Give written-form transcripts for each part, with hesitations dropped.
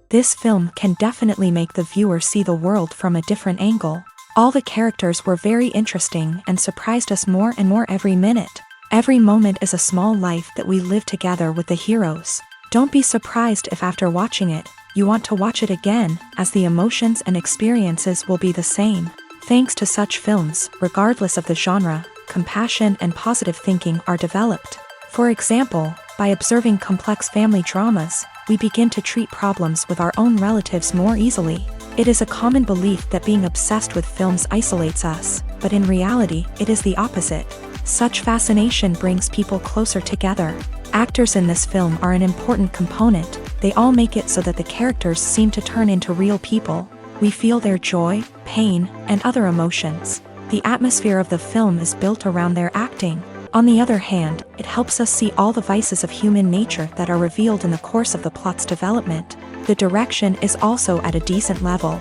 This film can definitely make the viewer see the world from a different angle. All the characters were very interesting and surprised us more and more every minute. Every moment is a small life that we live together with the heroes. Don't be surprised if after watching it, you want to watch it again, as the emotions and experiences will be the same. Thanks to such films, regardless of the genre, compassion and positive thinking are developed. For example, by observing complex family dramas, we begin to treat problems with our own relatives more easily. It is a common belief that being obsessed with films isolates us, but in reality, it is the opposite. Such fascination brings people closer together. Actors in this film are an important component. They all make it so that the characters seem to turn into real people. We feel their joy, pain, and other emotions. The atmosphere of the film is built around their acting. On the other hand, it helps us see all the vices of human nature that are revealed in the course of the plot's development. The direction is also at a decent level.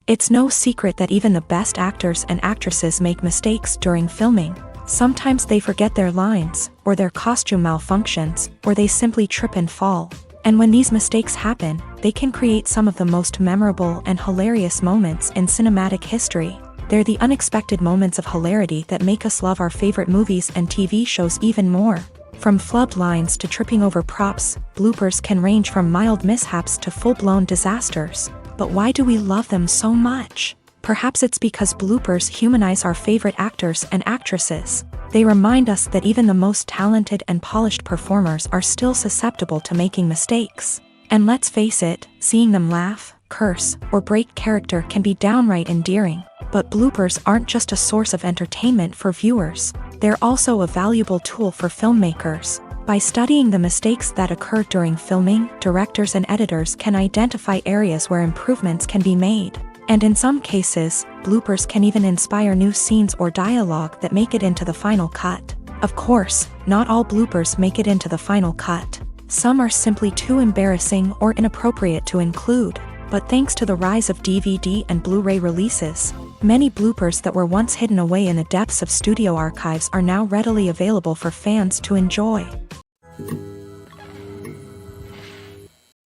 It's no secret that even the best actors and actresses make mistakes during filming. Sometimes they forget their lines, or their costume malfunctions, or they simply trip and fall. And when these mistakes happen, they can create some of the most memorable and hilarious moments in cinematic history. They're the unexpected moments of hilarity that make us love our favorite movies and TV shows even more. From flubbed lines to tripping over props, bloopers can range from mild mishaps to full-blown disasters. But why do we love them so much? Perhaps it's because bloopers humanize our favorite actors and actresses. They remind us that even the most talented and polished performers are still susceptible to making mistakes. And let's face it, seeing them laugh, curse, or break character can be downright endearing. But bloopers aren't just a source of entertainment for viewers. They're also a valuable tool for filmmakers. By studying the mistakes that occur during filming, directors and editors can identify areas where improvements can be made. And in some cases, bloopers can even inspire new scenes or dialogue that make it into the final cut. Of course, not all bloopers make it into the final cut. Some are simply too embarrassing or inappropriate to include. But thanks to the rise of DVD and Blu-ray releases, many bloopers that were once hidden away in the depths of studio archives are now readily available for fans to enjoy.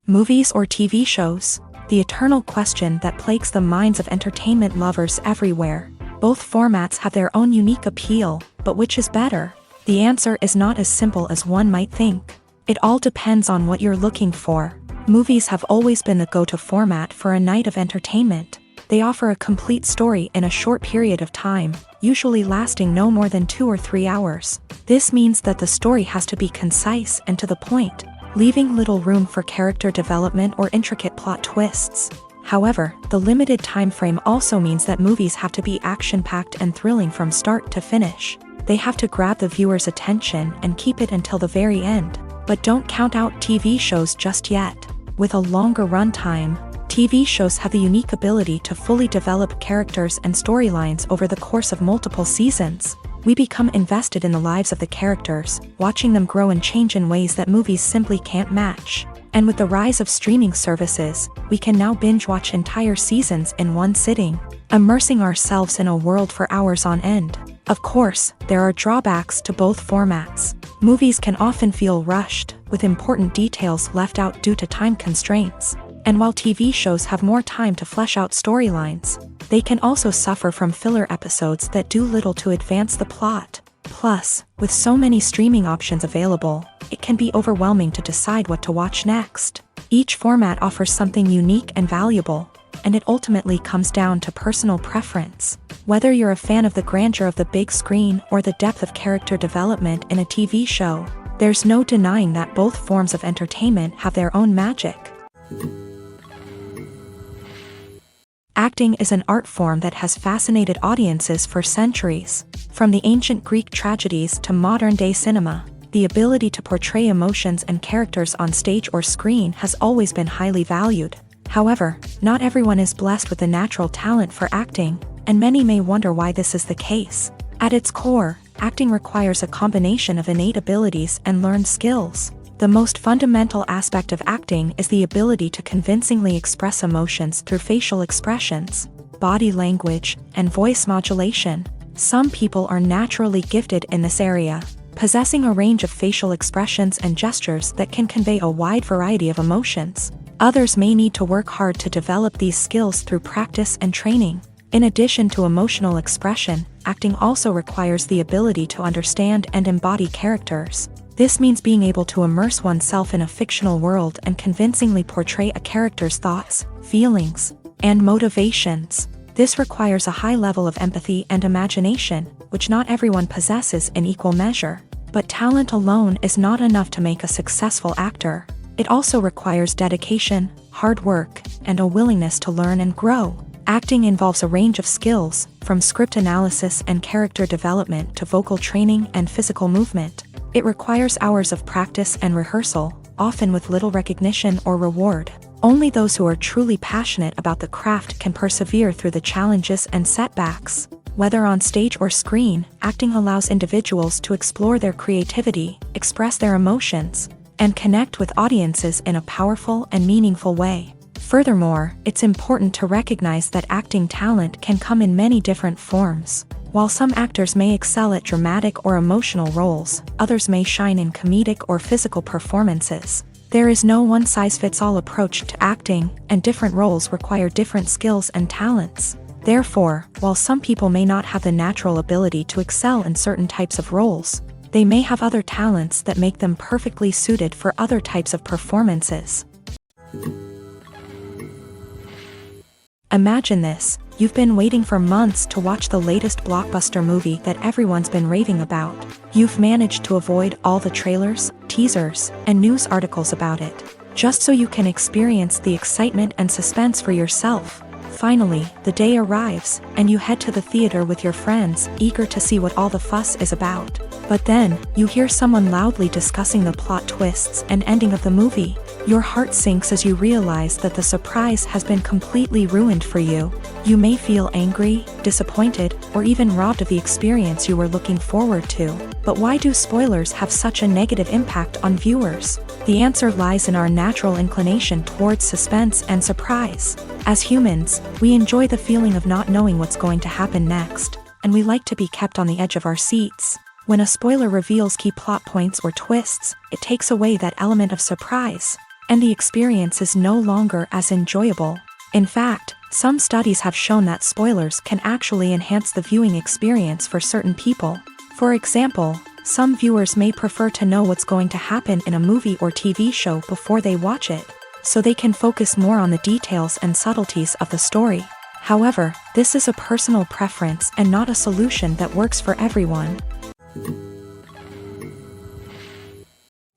Movies or TV shows? The eternal question that plagues the minds of entertainment lovers everywhere. Both formats have their own unique appeal, but which is better? The answer is not as simple as one might think. It all depends on what you're looking for. Movies have always been the go-to format for a night of entertainment. They offer a complete story in a short period of time, usually lasting no more than 2 or 3 hours. This means that the story has to be concise and to the point, leaving little room for character development or intricate plot twists. However, the limited time frame also means that movies have to be action-packed and thrilling from start to finish. They have to grab the viewer's attention and keep it until the very end. But don't count out TV shows just yet. With a longer runtime, TV shows have the unique ability to fully develop characters and storylines over the course of multiple seasons. We become invested in the lives of the characters, watching them grow and change in ways that movies simply can't match. And with the rise of streaming services, we can now binge-watch entire seasons in one sitting, immersing ourselves in a world for hours on end. Of course, there are drawbacks to both formats. Movies can often feel rushed, with important details left out due to time constraints. And while TV shows have more time to flesh out storylines, they can also suffer from filler episodes that do little to advance the plot. Plus, with so many streaming options available, it can be overwhelming to decide what to watch next. Each format offers something unique and valuable, and it ultimately comes down to personal preference. Whether you're a fan of the grandeur of the big screen or the depth of character development in a TV show, there's no denying that both forms of entertainment have their own magic. Acting is an art form that has fascinated audiences for centuries. From the ancient Greek tragedies to modern-day cinema, the ability to portray emotions and characters on stage or screen has always been highly valued. However, not everyone is blessed with the natural talent for acting, and many may wonder why this is the case. At its core, acting requires a combination of innate abilities and learned skills. The most fundamental aspect of acting is the ability to convincingly express emotions through facial expressions, body language, and voice modulation. Some people are naturally gifted in this area, possessing a range of facial expressions and gestures that can convey a wide variety of emotions. Others may need to work hard to develop these skills through practice and training. In addition to emotional expression, acting also requires the ability to understand and embody characters. This means being able to immerse oneself in a fictional world and convincingly portray a character's thoughts, feelings, and motivations. This requires a high level of empathy and imagination, which not everyone possesses in equal measure. But talent alone is not enough to make a successful actor. It also requires dedication, hard work, and a willingness to learn and grow. Acting involves a range of skills, from script analysis and character development to vocal training and physical movement. It requires hours of practice and rehearsal, often with little recognition or reward. Only those who are truly passionate about the craft can persevere through the challenges and setbacks. Whether on stage or screen, acting allows individuals to explore their creativity, express their emotions, and connect with audiences in a powerful and meaningful way. Furthermore, it's important to recognize that acting talent can come in many different forms. While some actors may excel at dramatic or emotional roles, others may shine in comedic or physical performances. There is no one-size-fits-all approach to acting, and different roles require different skills and talents. Therefore, while some people may not have the natural ability to excel in certain types of roles, they may have other talents that make them perfectly suited for other types of performances. Imagine this: you've been waiting for months to watch the latest blockbuster movie that everyone's been raving about. You've managed to avoid all the trailers, teasers, and news articles about it, just so you can experience the excitement and suspense for yourself. Finally, the day arrives, and you head to the theater with your friends, eager to see what all the fuss is about. But then, you hear someone loudly discussing the plot twists and ending of the movie. Your heart sinks as you realize that the surprise has been completely ruined for you. You may feel angry, disappointed, or even robbed of the experience you were looking forward to. But why do spoilers have such a negative impact on viewers? The answer lies in our natural inclination towards suspense and surprise. As humans, we enjoy the feeling of not knowing what's going to happen next, and we like to be kept on the edge of our seats. When a spoiler reveals key plot points or twists, it takes away that element of surprise, and the experience is no longer as enjoyable. In fact, some studies have shown that spoilers can actually enhance the viewing experience for certain people. For example, some viewers may prefer to know what's going to happen in a movie or TV show before they watch it, so they can focus more on the details and subtleties of the story. However, this is a personal preference and not a solution that works for everyone.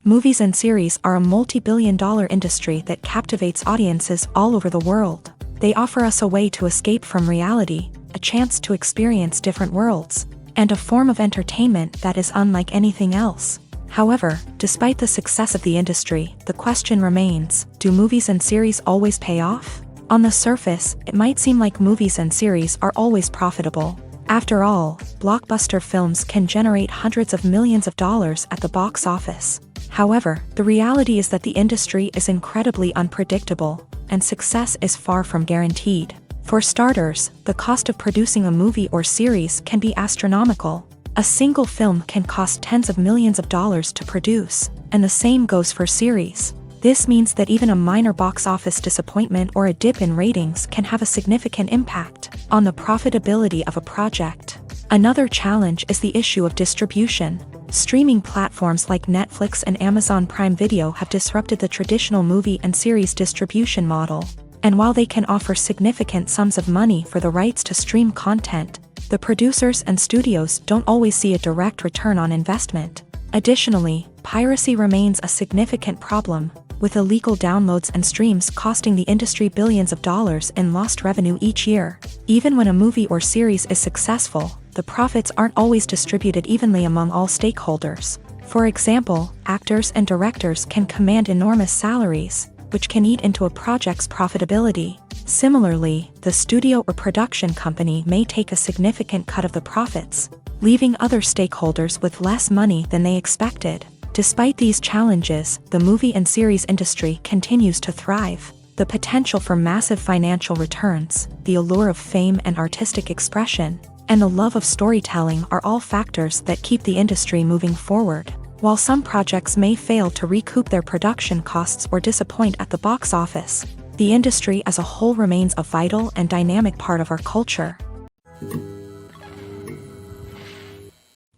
Movies and series are a multi-billion-dollar industry that captivates audiences all over the world. They offer us a way to escape from reality, a chance to experience different worlds, and a form of entertainment that is unlike anything else. However, despite the success of the industry, the question remains: do movies and series always pay off? On the surface, it might seem like movies and series are always profitable. After all, blockbuster films can generate hundreds of millions of dollars at the box office. However, the reality is that the industry is incredibly unpredictable, and success is far from guaranteed. For starters, the cost of producing a movie or series can be astronomical. A single film can cost tens of millions of dollars to produce, and the same goes for series. This means that even a minor box office disappointment or a dip in ratings can have a significant impact on the profitability of a project. Another challenge is the issue of distribution. Streaming platforms like Netflix and Amazon Prime Video have disrupted the traditional movie and series distribution model. And while they can offer significant sums of money for the rights to stream content, the producers and studios don't always see a direct return on investment. Additionally, piracy remains a significant problem, with illegal downloads and streams costing the industry billions of dollars in lost revenue each year. Even when a movie or series is successful, the profits aren't always distributed evenly among all stakeholders. For example, actors and directors can command enormous salaries, which can eat into a project's profitability. Similarly, the studio or production company may take a significant cut of the profits, leaving other stakeholders with less money than they expected. Despite these challenges, the movie and series industry continues to thrive. The potential for massive financial returns, the allure of fame and artistic expression, and the love of storytelling are all factors that keep the industry moving forward. While some projects may fail to recoup their production costs or disappoint at the box office, the industry as a whole remains a vital and dynamic part of our culture.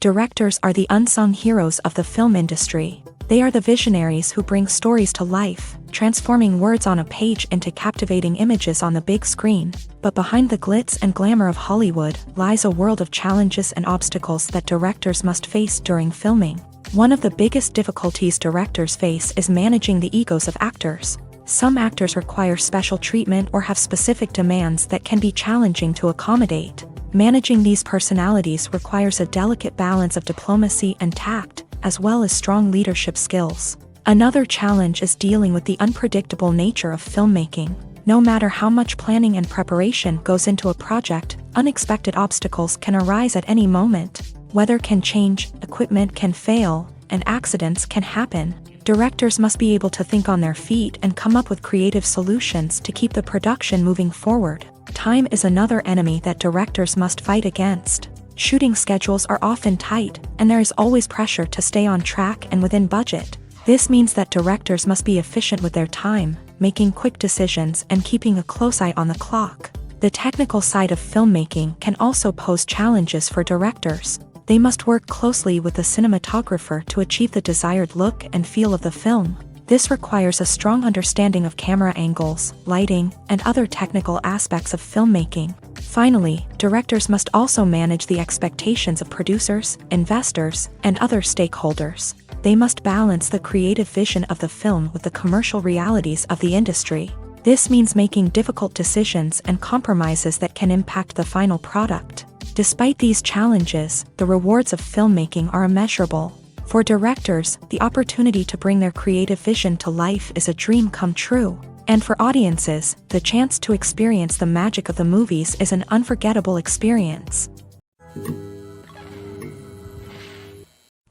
Directors are the unsung heroes of the film industry. They are the visionaries who bring stories to life, transforming words on a page into captivating images on the big screen. But behind the glitz and glamour of Hollywood lies a world of challenges and obstacles that directors must face during filming. One of the biggest difficulties directors face is managing the egos of actors. Some actors require special treatment or have specific demands that can be challenging to accommodate. Managing these personalities requires a delicate balance of diplomacy and tact, as well as strong leadership skills. Another challenge is dealing with the unpredictable nature of filmmaking. No matter how much planning and preparation goes into a project, unexpected obstacles can arise at any moment. Weather can change, equipment can fail, and accidents can happen. Directors must be able to think on their feet and come up with creative solutions to keep the production moving forward. Time is another enemy that directors must fight against. Shooting schedules are often tight, and there is always pressure to stay on track and within budget. This means that directors must be efficient with their time, making quick decisions and keeping a close eye on the clock. The technical side of filmmaking can also pose challenges for directors. They must work closely with the cinematographer to achieve the desired look and feel of the film. This requires a strong understanding of camera angles, lighting, and other technical aspects of filmmaking. Finally, directors must also manage the expectations of producers, investors, and other stakeholders. They must balance the creative vision of the film with the commercial realities of the industry. This means making difficult decisions and compromises that can impact the final product. Despite these challenges, the rewards of filmmaking are immeasurable. For directors, the opportunity to bring their creative vision to life is a dream come true. And for audiences, the chance to experience the magic of the movies is an unforgettable experience.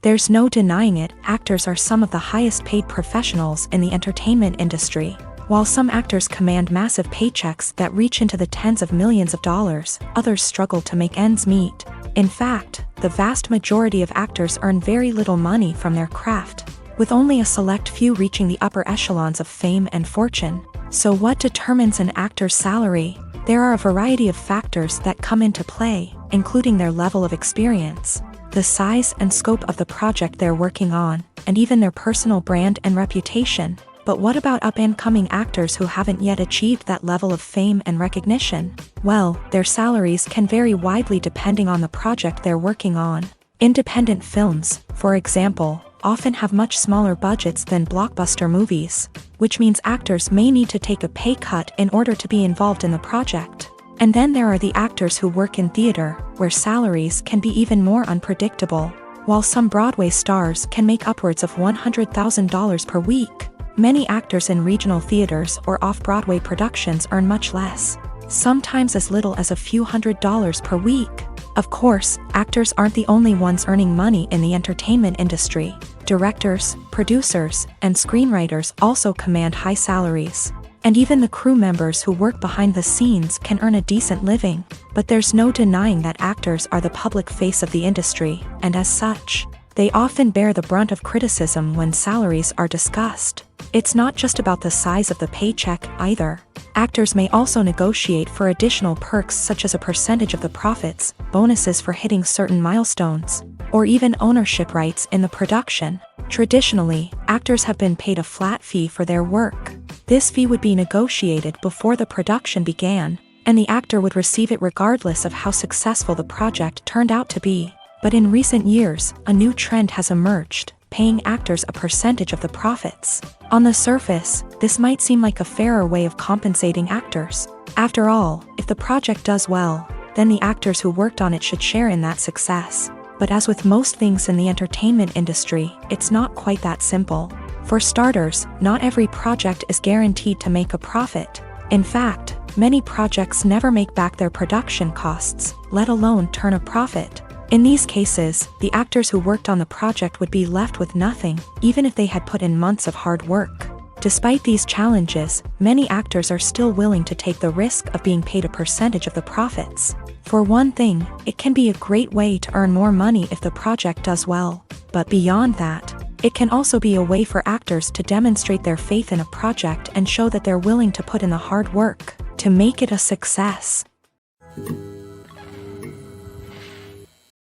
There's no denying it, actors are some of the highest paid professionals in the entertainment industry. While some actors command massive paychecks that reach into the tens of millions of dollars, others struggle to make ends meet. In fact, the vast majority of actors earn very little money from their craft, with only a select few reaching the upper echelons of fame and fortune. So what determines an actor's salary? There are a variety of factors that come into play, including their level of experience, the size and scope of the project they're working on, and even their personal brand and reputation. But what about up-and-coming actors who haven't yet achieved that level of fame and recognition? Well, their salaries can vary widely depending on the project they're working on. Independent films, for example, often have much smaller budgets than blockbuster movies, which means actors may need to take a pay cut in order to be involved in the project. And then there are the actors who work in theater, where salaries can be even more unpredictable. While some Broadway stars can make upwards of $100,000 per week, many actors in regional theaters or off-Broadway productions earn much less, sometimes as little as a few $100s per week. Of course, actors aren't the only ones earning money in the entertainment industry. Directors, producers, and screenwriters also command high salaries. And even the crew members who work behind the scenes can earn a decent living. But there's no denying that actors are the public face of the industry, and as such, they often bear the brunt of criticism when salaries are discussed. It's not just about the size of the paycheck, either. Actors may also negotiate for additional perks such as a percentage of the profits, bonuses for hitting certain milestones, or even ownership rights in the production. Traditionally, actors have been paid a flat fee for their work. This fee would be negotiated before the production began, and the actor would receive it regardless of how successful the project turned out to be. But in recent years, a new trend has emerged, paying actors a percentage of the profits. On the surface, this might seem like a fairer way of compensating actors. After all, if the project does well, then the actors who worked on it should share in that success. But as with most things in the entertainment industry, it's not quite that simple. For starters, not every project is guaranteed to make a profit. In fact, many projects never make back their production costs, let alone turn a profit. In these cases, the actors who worked on the project would be left with nothing, even if they had put in months of hard work. Despite these challenges, many actors are still willing to take the risk of being paid a percentage of the profits. For one thing, it can be a great way to earn more money if the project does well. But beyond that, it can also be a way for actors to demonstrate their faith in a project and show that they're willing to put in the hard work to make it a success.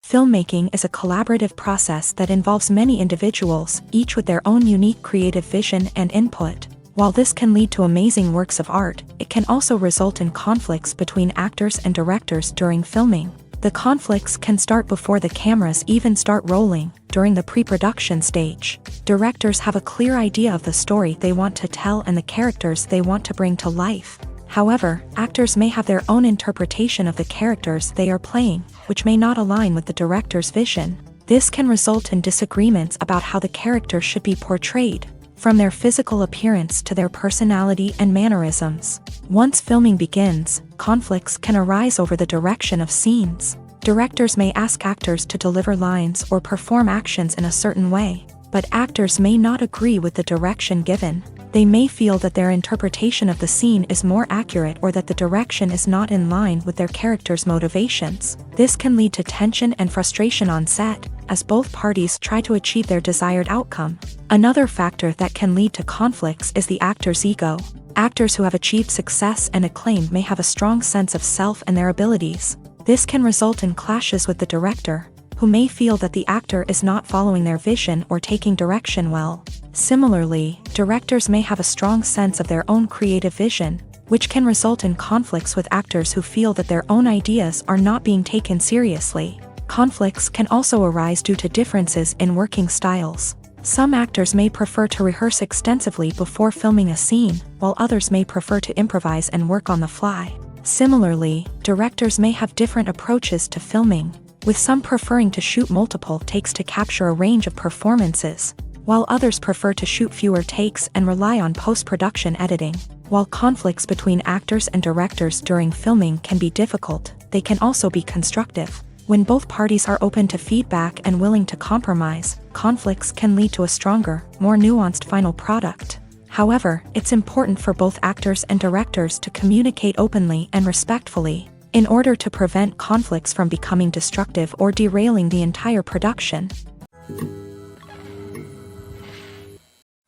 Filmmaking is a collaborative process that involves many individuals, each with their own unique creative vision and input. While this can lead to amazing works of art, it can also result in conflicts between actors and directors during filming. The conflicts can start before the cameras even start rolling, during the pre-production stage. Directors have a clear idea of the story they want to tell and the characters they want to bring to life. However, actors may have their own interpretation of the characters they are playing, which may not align with the director's vision. This can result in disagreements about how the character should be portrayed, from their physical appearance to their personality and mannerisms. Once filming begins, conflicts can arise over the direction of scenes. Directors may ask actors to deliver lines or perform actions in a certain way, but actors may not agree with the direction given. They may feel that their interpretation of the scene is more accurate or that the direction is not in line with their character's motivations. This can lead to tension and frustration on set, as both parties try to achieve their desired outcome. Another factor that can lead to conflicts is the actor's ego. Actors who have achieved success and acclaim may have a strong sense of self and their abilities. This can result in clashes with the director, who may feel that the actor is not following their vision or taking direction well. Similarly, directors may have a strong sense of their own creative vision, which can result in conflicts with actors who feel that their own ideas are not being taken seriously. Conflicts can also arise due to differences in working styles. Some actors may prefer to rehearse extensively before filming a scene, while others may prefer to improvise and work on the fly. Similarly, directors may have different approaches to filming, with some preferring to shoot multiple takes to capture a range of performances, while others prefer to shoot fewer takes and rely on post-production editing. While conflicts between actors and directors during filming can be difficult, they can also be constructive. When both parties are open to feedback and willing to compromise, conflicts can lead to a stronger, more nuanced final product. However, it's important for both actors and directors to communicate openly and respectfully, in order to prevent conflicts from becoming destructive or derailing the entire production.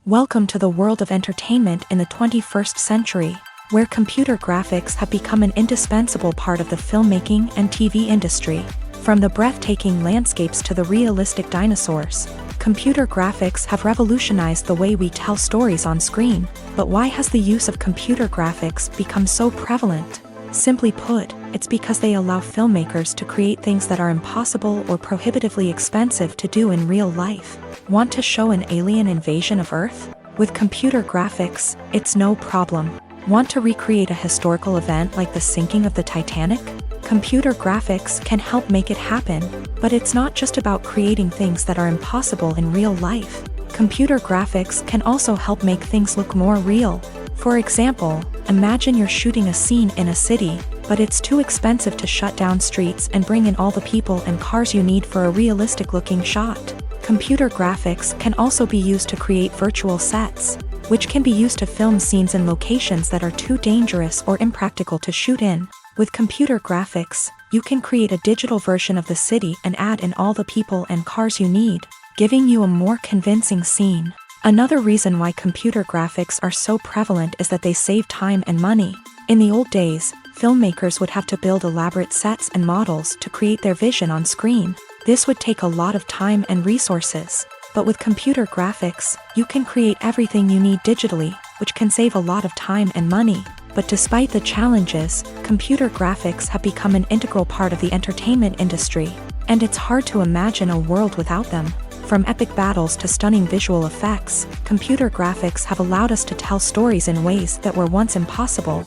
Welcome to the world of entertainment in the 21st century, where computer graphics have become an indispensable part of the filmmaking and TV industry. From the breathtaking landscapes to the realistic dinosaurs, computer graphics have revolutionized the way we tell stories on screen. But why has the use of computer graphics become so prevalent? Simply put, it's because they allow filmmakers to create things that are impossible or prohibitively expensive to do in real life. Want to show an alien invasion of Earth? With computer graphics, it's no problem. Want to recreate a historical event like the sinking of the Titanic? Computer graphics can help make it happen, but it's not just about creating things that are impossible in real life. Computer graphics can also help make things look more real. For example, imagine you're shooting a scene in a city, but it's too expensive to shut down streets and bring in all the people and cars you need for a realistic-looking shot. Computer graphics can also be used to create virtual sets, which can be used to film scenes in locations that are too dangerous or impractical to shoot in. With computer graphics, you can create a digital version of the city and add in all the people and cars you need, giving you a more convincing scene. Another reason why computer graphics are so prevalent is that they save time and money. In the old days, filmmakers would have to build elaborate sets and models to create their vision on screen. This would take a lot of time and resources. But with computer graphics, you can create everything you need digitally, which can save a lot of time and money. But despite the challenges, computer graphics have become an integral part of the entertainment industry, and it's hard to imagine a world without them. From epic battles to stunning visual effects, computer graphics have allowed us to tell stories in ways that were once impossible.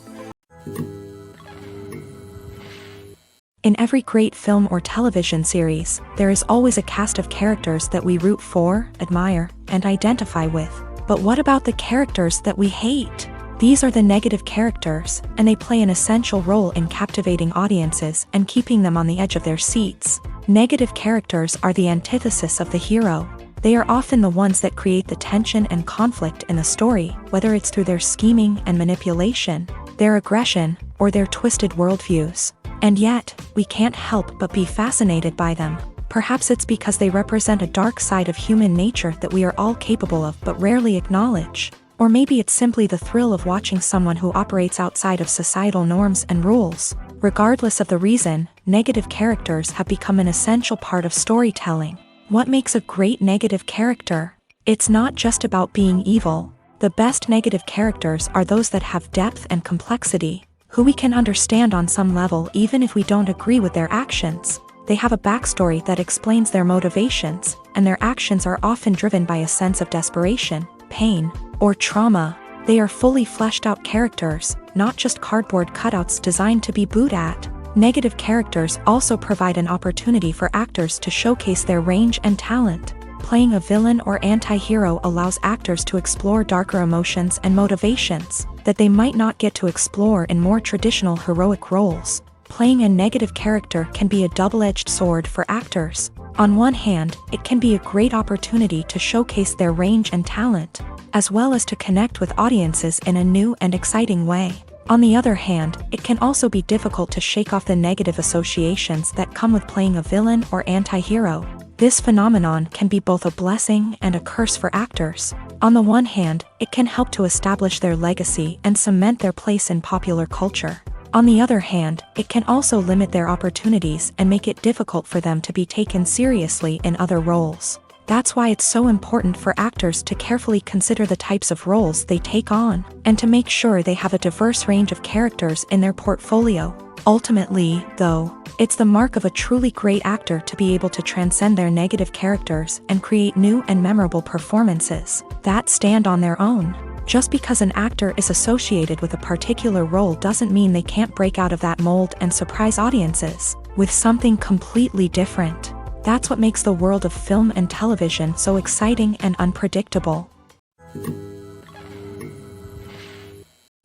In every great film or television series, there is always a cast of characters that we root for, admire, and identify with. But what about the characters that we hate? These are the negative characters, and they play an essential role in captivating audiences and keeping them on the edge of their seats. Negative characters are the antithesis of the hero. They are often the ones that create the tension and conflict in the story, whether it's through their scheming and manipulation, their aggression, or their twisted worldviews. And yet, we can't help but be fascinated by them. Perhaps it's because they represent a dark side of human nature that we are all capable of but rarely acknowledge. Or maybe it's simply the thrill of watching someone who operates outside of societal norms and rules. Regardless of the reason, negative characters have become an essential part of storytelling. What makes a great negative character? It's not just about being evil. The best negative characters are those that have depth and complexity, who we can understand on some level even if we don't agree with their actions. They have a backstory that explains their motivations, and their actions are often driven by a sense of desperation, pain, or trauma. They are fully fleshed out characters, not just cardboard cutouts designed to be booed at. Negative characters also provide an opportunity for actors to showcase their range and talent. Playing a villain or anti-hero allows actors to explore darker emotions and motivations that they might not get to explore in more traditional heroic roles. Playing a negative character can be a double-edged sword for actors. On one hand, it can be a great opportunity to showcase their range and talent, as well as to connect with audiences in a new and exciting way. On the other hand, it can also be difficult to shake off the negative associations that come with playing a villain or anti-hero. This phenomenon can be both a blessing and a curse for actors. On the one hand, it can help to establish their legacy and cement their place in popular culture. On the other hand, it can also limit their opportunities and make it difficult for them to be taken seriously in other roles. That's why it's so important for actors to carefully consider the types of roles they take on, and to make sure they have a diverse range of characters in their portfolio. Ultimately, though, it's the mark of a truly great actor to be able to transcend their negative characters and create new and memorable performances that stand on their own. Just because an actor is associated with a particular role doesn't mean they can't break out of that mold and surprise audiences with something completely different. That's what makes the world of film and television so exciting and unpredictable.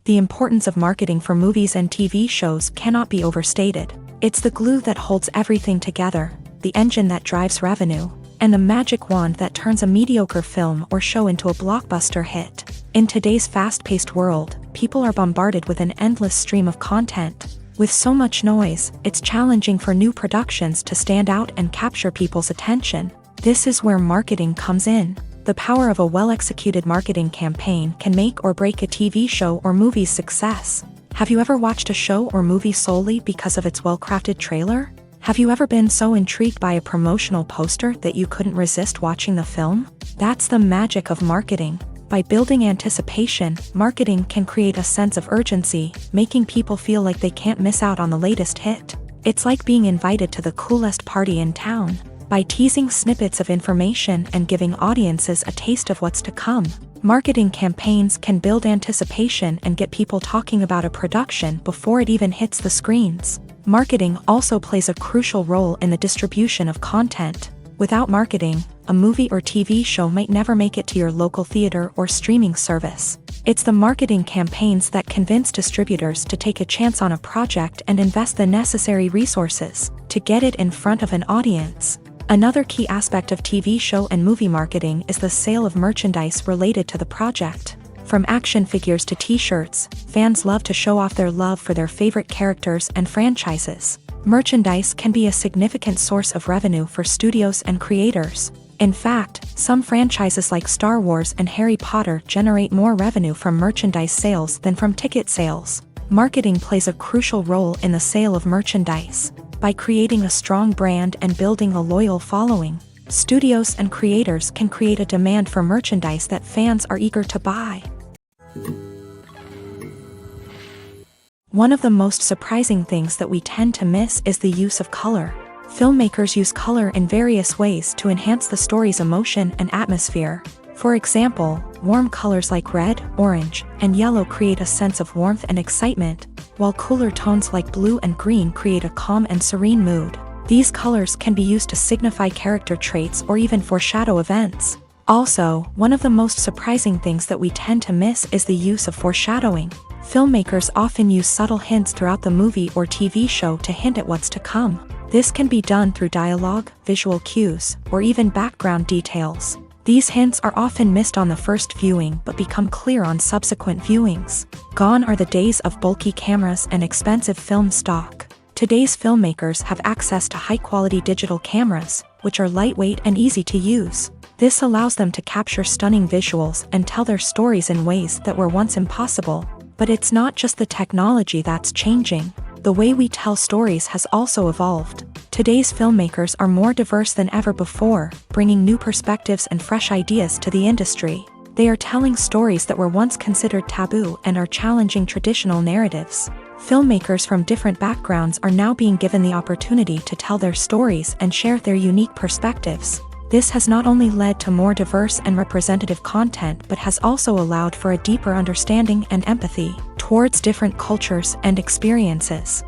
The importance of marketing for movies and TV shows cannot be overstated. It's the glue that holds everything together, the engine that drives revenue, and the magic wand that turns a mediocre film or show into a blockbuster hit. In today's fast-paced world, people are bombarded with an endless stream of content. With so much noise, it's challenging for new productions to stand out and capture people's attention. This is where marketing comes in. The power of a well-executed marketing campaign can make or break a TV show or movie's success. Have you ever watched a show or movie solely because of its well-crafted trailer? Have you ever been so intrigued by a promotional poster that you couldn't resist watching the film? That's the magic of marketing. By building anticipation, marketing can create a sense of urgency, making people feel like they can't miss out on the latest hit. It's like being invited to the coolest party in town. By teasing snippets of information and giving audiences a taste of what's to come, marketing campaigns can build anticipation and get people talking about a production before it even hits the screens. Marketing also plays a crucial role in the distribution of content. Without marketing, a movie or TV show might never make it to your local theater or streaming service. It's the marketing campaigns that convince distributors to take a chance on a project and invest the necessary resources to get it in front of an audience. Another key aspect of TV show and movie marketing is the sale of merchandise related to the project. From action figures to t-shirts, fans love to show off their love for their favorite characters and franchises. Merchandise can be a significant source of revenue for studios and creators. In fact, some franchises like Star Wars and Harry Potter generate more revenue from merchandise sales than from ticket sales. Marketing plays a crucial role in the sale of merchandise. By creating a strong brand and building a loyal following, studios and creators can create a demand for merchandise that fans are eager to buy. One of the most surprising things that we tend to miss is the use of color. Filmmakers use color in various ways to enhance the story's emotion and atmosphere. For example, warm colors like red, orange, and yellow create a sense of warmth and excitement, while cooler tones like blue and green create a calm and serene mood. These colors can be used to signify character traits or even foreshadow events. Also, one of the most surprising things that we tend to miss is the use of foreshadowing. Filmmakers often use subtle hints throughout the movie or TV show to hint at what's to come. This can be done through dialogue, visual cues, or even background details. These hints are often missed on the first viewing but become clear on subsequent viewings. Gone are the days of bulky cameras and expensive film stock. Today's filmmakers have access to high-quality digital cameras, which are lightweight and easy to use. This allows them to capture stunning visuals and tell their stories in ways that were once impossible. But it's not just the technology that's changing. The way we tell stories has also evolved. Today's filmmakers are more diverse than ever before, bringing new perspectives and fresh ideas to the industry. They are telling stories that were once considered taboo and are challenging traditional narratives. Filmmakers from different backgrounds are now being given the opportunity to tell their stories and share their unique perspectives. This has not only led to more diverse and representative content but has also allowed for a deeper understanding and empathy towards different cultures and experiences.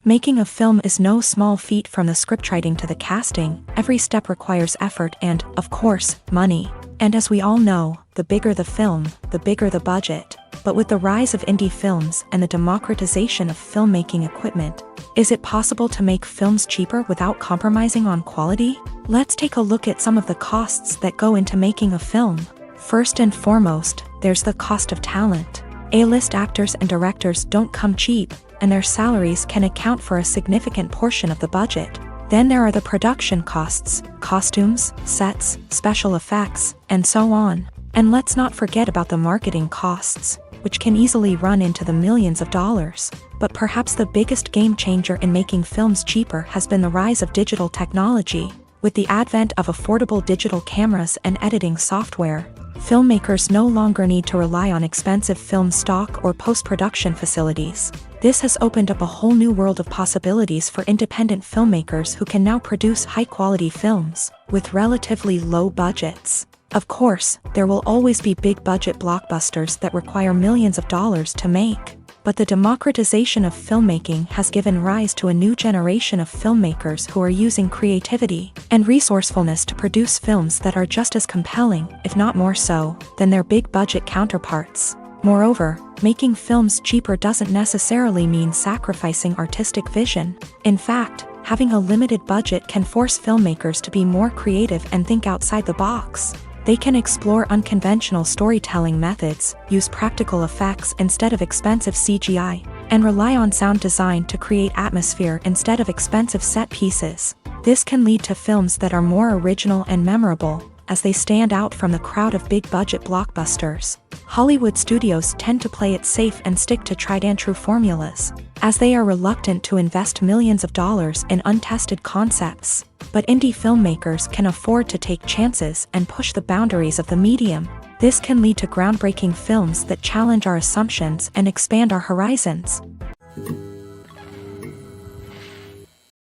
Making a film is no small feat. From the scriptwriting to the casting, every step requires effort and, of course, money. And as we all know, the bigger the film, the bigger the budget. But with the rise of indie films and the democratization of filmmaking equipment, is it possible to make films cheaper without compromising on quality? Let's take a look at some of the costs that go into making a film. First and foremost, there's the cost of talent. A-list actors and directors don't come cheap, and their salaries can account for a significant portion of the budget. Then there are the production costs, costumes, sets, special effects, and so on. And let's not forget about the marketing costs, which can easily run into the millions of dollars. But perhaps the biggest game changer in making films cheaper has been the rise of digital technology. With the advent of affordable digital cameras and editing software, filmmakers no longer need to rely on expensive film stock or post-production facilities. This has opened up a whole new world of possibilities for independent filmmakers who can now produce high-quality films with relatively low budgets. Of course, there will always be big-budget blockbusters that require millions of dollars to make. But the democratization of filmmaking has given rise to a new generation of filmmakers who are using creativity and resourcefulness to produce films that are just as compelling, if not more so, than their big-budget counterparts. Moreover, making films cheaper doesn't necessarily mean sacrificing artistic vision. In fact, having a limited budget can force filmmakers to be more creative and think outside the box. They can explore unconventional storytelling methods, use practical effects instead of expensive CGI, and rely on sound design to create atmosphere instead of expensive set pieces. This can lead to films that are more original and memorable, as they stand out from the crowd of big-budget blockbusters. Hollywood studios tend to play it safe and stick to tried-and-true formulas, as they are reluctant to invest millions of dollars in untested concepts. But indie filmmakers can afford to take chances and push the boundaries of the medium. This can lead to groundbreaking films that challenge our assumptions and expand our horizons.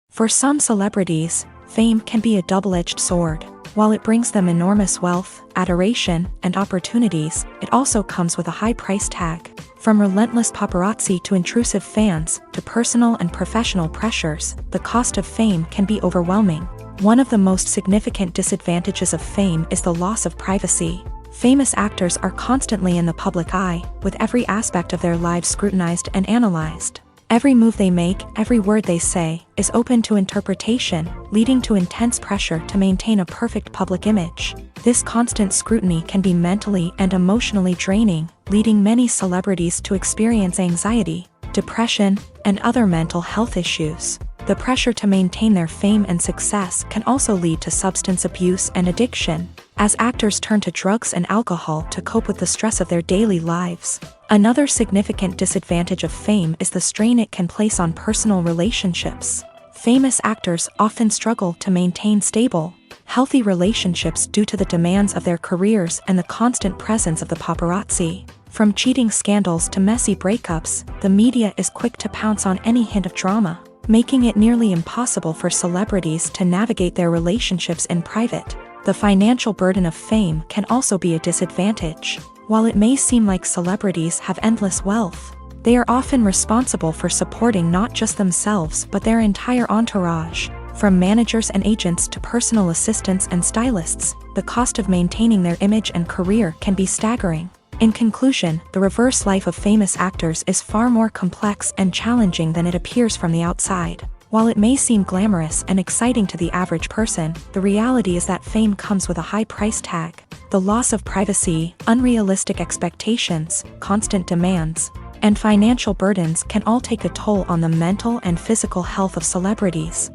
For some celebrities, fame can be a double-edged sword. While it brings them enormous wealth, adoration, and opportunities, it also comes with a high price tag. From relentless paparazzi to intrusive fans, to personal and professional pressures, the cost of fame can be overwhelming. One of the most significant disadvantages of fame is the loss of privacy. Famous actors are constantly in the public eye, with every aspect of their lives scrutinized and analyzed. Every move they make, every word they say, is open to interpretation, leading to intense pressure to maintain a perfect public image. This constant scrutiny can be mentally and emotionally draining, leading many celebrities to experience anxiety, depression, and other mental health issues. The pressure to maintain their fame and success can also lead to substance abuse and addiction, as actors turn to drugs and alcohol to cope with the stress of their daily lives. Another significant disadvantage of fame is the strain it can place on personal relationships. Famous actors often struggle to maintain stable, healthy relationships due to the demands of their careers and the constant presence of the paparazzi. From cheating scandals to messy breakups, the media is quick to pounce on any hint of drama, making it nearly impossible for celebrities to navigate their relationships in private. The financial burden of fame can also be a disadvantage. While it may seem like celebrities have endless wealth, they are often responsible for supporting not just themselves but their entire entourage. From managers and agents to personal assistants and stylists, the cost of maintaining their image and career can be staggering. In conclusion, the reverse life of famous actors is far more complex and challenging than it appears from the outside. While it may seem glamorous and exciting to the average person, the reality is that fame comes with a high price tag. The loss of privacy, unrealistic expectations, constant demands, and financial burdens can all take a toll on the mental and physical health of celebrities.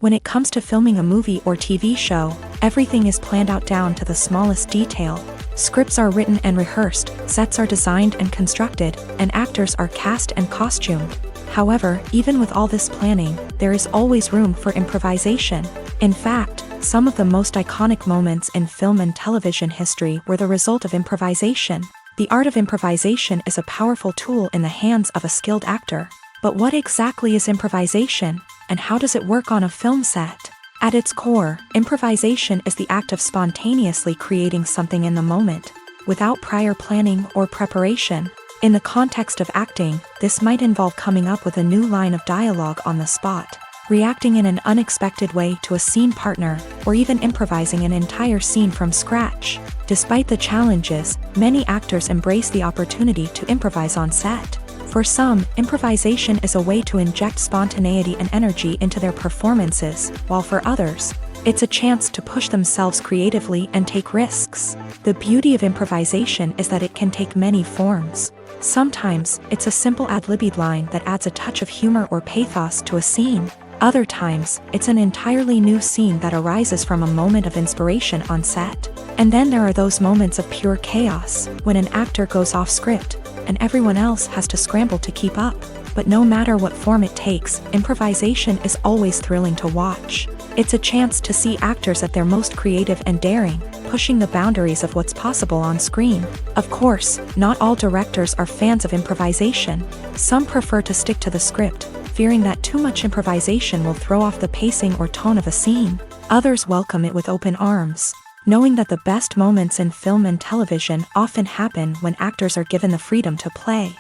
When it comes to filming a movie or TV show, everything is planned out down to the smallest detail. Scripts are written and rehearsed, sets are designed and constructed, and actors are cast and costumed. However, even with all this planning, there is always room for improvisation. In fact, some of the most iconic moments in film and television history were the result of improvisation. The art of improvisation is a powerful tool in the hands of a skilled actor. But what exactly is improvisation, and how does it work on a film set? At its core, improvisation is the act of spontaneously creating something in the moment, without prior planning or preparation. In the context of acting, this might involve coming up with a new line of dialogue on the spot, reacting in an unexpected way to a scene partner, or even improvising an entire scene from scratch. Despite the challenges, many actors embrace the opportunity to improvise on set. For some, improvisation is a way to inject spontaneity and energy into their performances, while for others, it's a chance to push themselves creatively and take risks. The beauty of improvisation is that it can take many forms. Sometimes, it's a simple ad-libbed line that adds a touch of humor or pathos to a scene. Other times, it's an entirely new scene that arises from a moment of inspiration on set. And then there are those moments of pure chaos, when an actor goes off script, and everyone else has to scramble to keep up. But no matter what form it takes, improvisation is always thrilling to watch. It's a chance to see actors at their most creative and daring, pushing the boundaries of what's possible on screen. Of course, not all directors are fans of improvisation. Some prefer to stick to the script, fearing that too much improvisation will throw off the pacing or tone of a scene. Others welcome it with open arms, knowing that the best moments in film and television often happen when actors are given the freedom to play.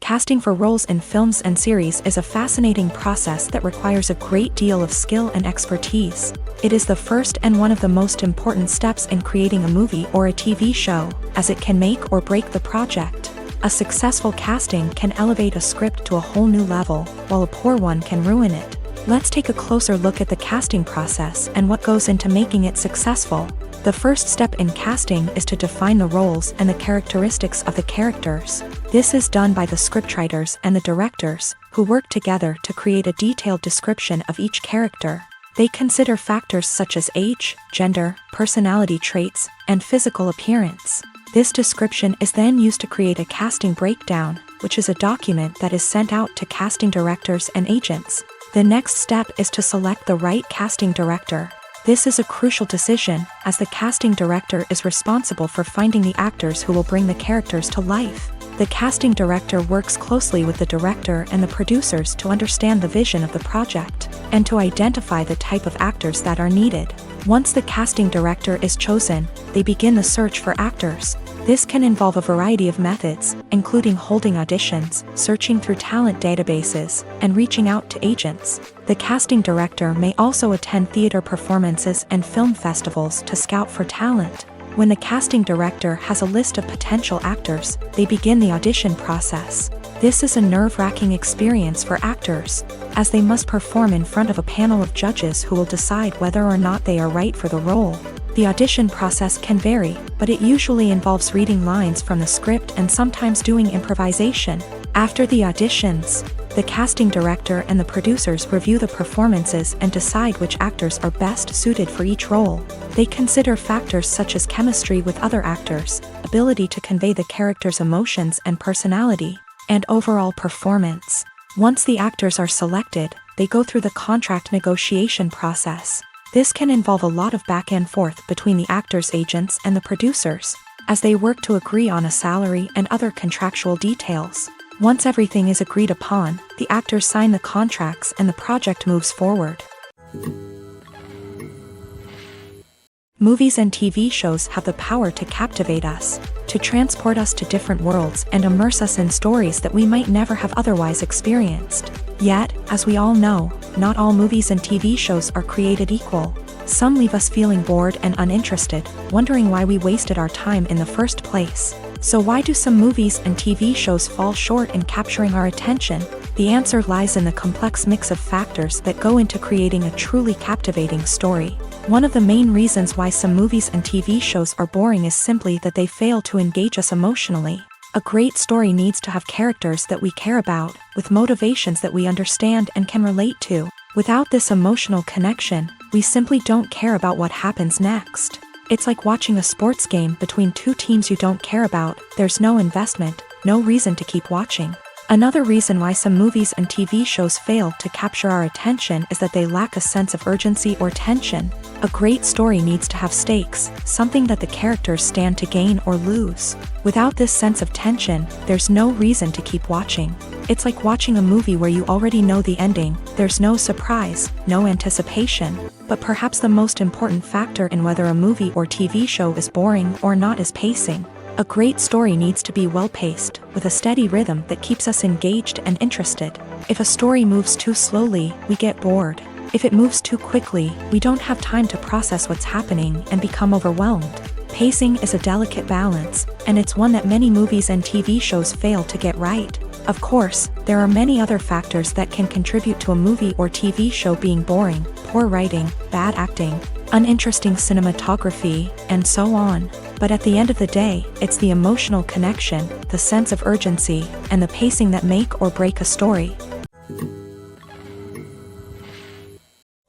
Casting for roles in films and series is a fascinating process that requires a great deal of skill and expertise. It is the first and one of the most important steps in creating a movie or a TV show, as it can make or break the project. A successful casting can elevate a script to a whole new level, while a poor one can ruin it. Let's take a closer look at the casting process and what goes into making it successful. The first step in casting is to define the roles and the characteristics of the characters. This is done by the scriptwriters and the directors, who work together to create a detailed description of each character. They consider factors such as age, gender, personality traits, and physical appearance. This description is then used to create a casting breakdown, which is a document that is sent out to casting directors and agents. The next step is to select the right casting director. This is a crucial decision, as the casting director is responsible for finding the actors who will bring the characters to life. The casting director works closely with the director and the producers to understand the vision of the project, and to identify the type of actors that are needed. Once the casting director is chosen, they begin the search for actors. This can involve a variety of methods, including holding auditions, searching through talent databases, and reaching out to agents. The casting director may also attend theater performances and film festivals to scout for talent. When the casting director has a list of potential actors, they begin the audition process. This is a nerve-wracking experience for actors, as they must perform in front of a panel of judges who will decide whether or not they are right for the role. The audition process can vary, but it usually involves reading lines from the script and sometimes doing improvisation. After the auditions, the casting director and the producers review the performances and decide which actors are best suited for each role. They consider factors such as chemistry with other actors, ability to convey the character's emotions and personality, and overall performance. Once the actors are selected, they go through the contract negotiation process. This can involve a lot of back and forth between the actors' agents and the producers, as they work to agree on a salary and other contractual details. Once everything is agreed upon, the actors sign the contracts and the project moves forward. Movies and TV shows have the power to captivate us, to transport us to different worlds and immerse us in stories that we might never have otherwise experienced. Yet, as we all know, not all movies and TV shows are created equal. Some leave us feeling bored and uninterested, wondering why we wasted our time in the first place. So why do some movies and TV shows fall short in capturing our attention? The answer lies in the complex mix of factors that go into creating a truly captivating story. One of the main reasons why some movies and TV shows are boring is simply that they fail to engage us emotionally. A great story needs to have characters that we care about, with motivations that we understand and can relate to. Without this emotional connection, we simply don't care about what happens next. It's like watching a sports game between two teams you don't care about. There's no investment, no reason to keep watching. Another reason why some movies and TV shows fail to capture our attention is that they lack a sense of urgency or tension. A great story needs to have stakes, something that the characters stand to gain or lose. Without this sense of tension, there's no reason to keep watching. It's like watching a movie where you already know the ending. There's no surprise, no anticipation. But perhaps the most important factor in whether a movie or TV show is boring or not is pacing. A great story needs to be well-paced, with a steady rhythm that keeps us engaged and interested. If a story moves too slowly, we get bored. If it moves too quickly, we don't have time to process what's happening and become overwhelmed. Pacing is a delicate balance, and it's one that many movies and TV shows fail to get right. Of course, there are many other factors that can contribute to a movie or TV show being boring: poor writing, bad acting, uninteresting cinematography, and so on. But at the end of the day, it's the emotional connection, the sense of urgency, and the pacing that make or break a story.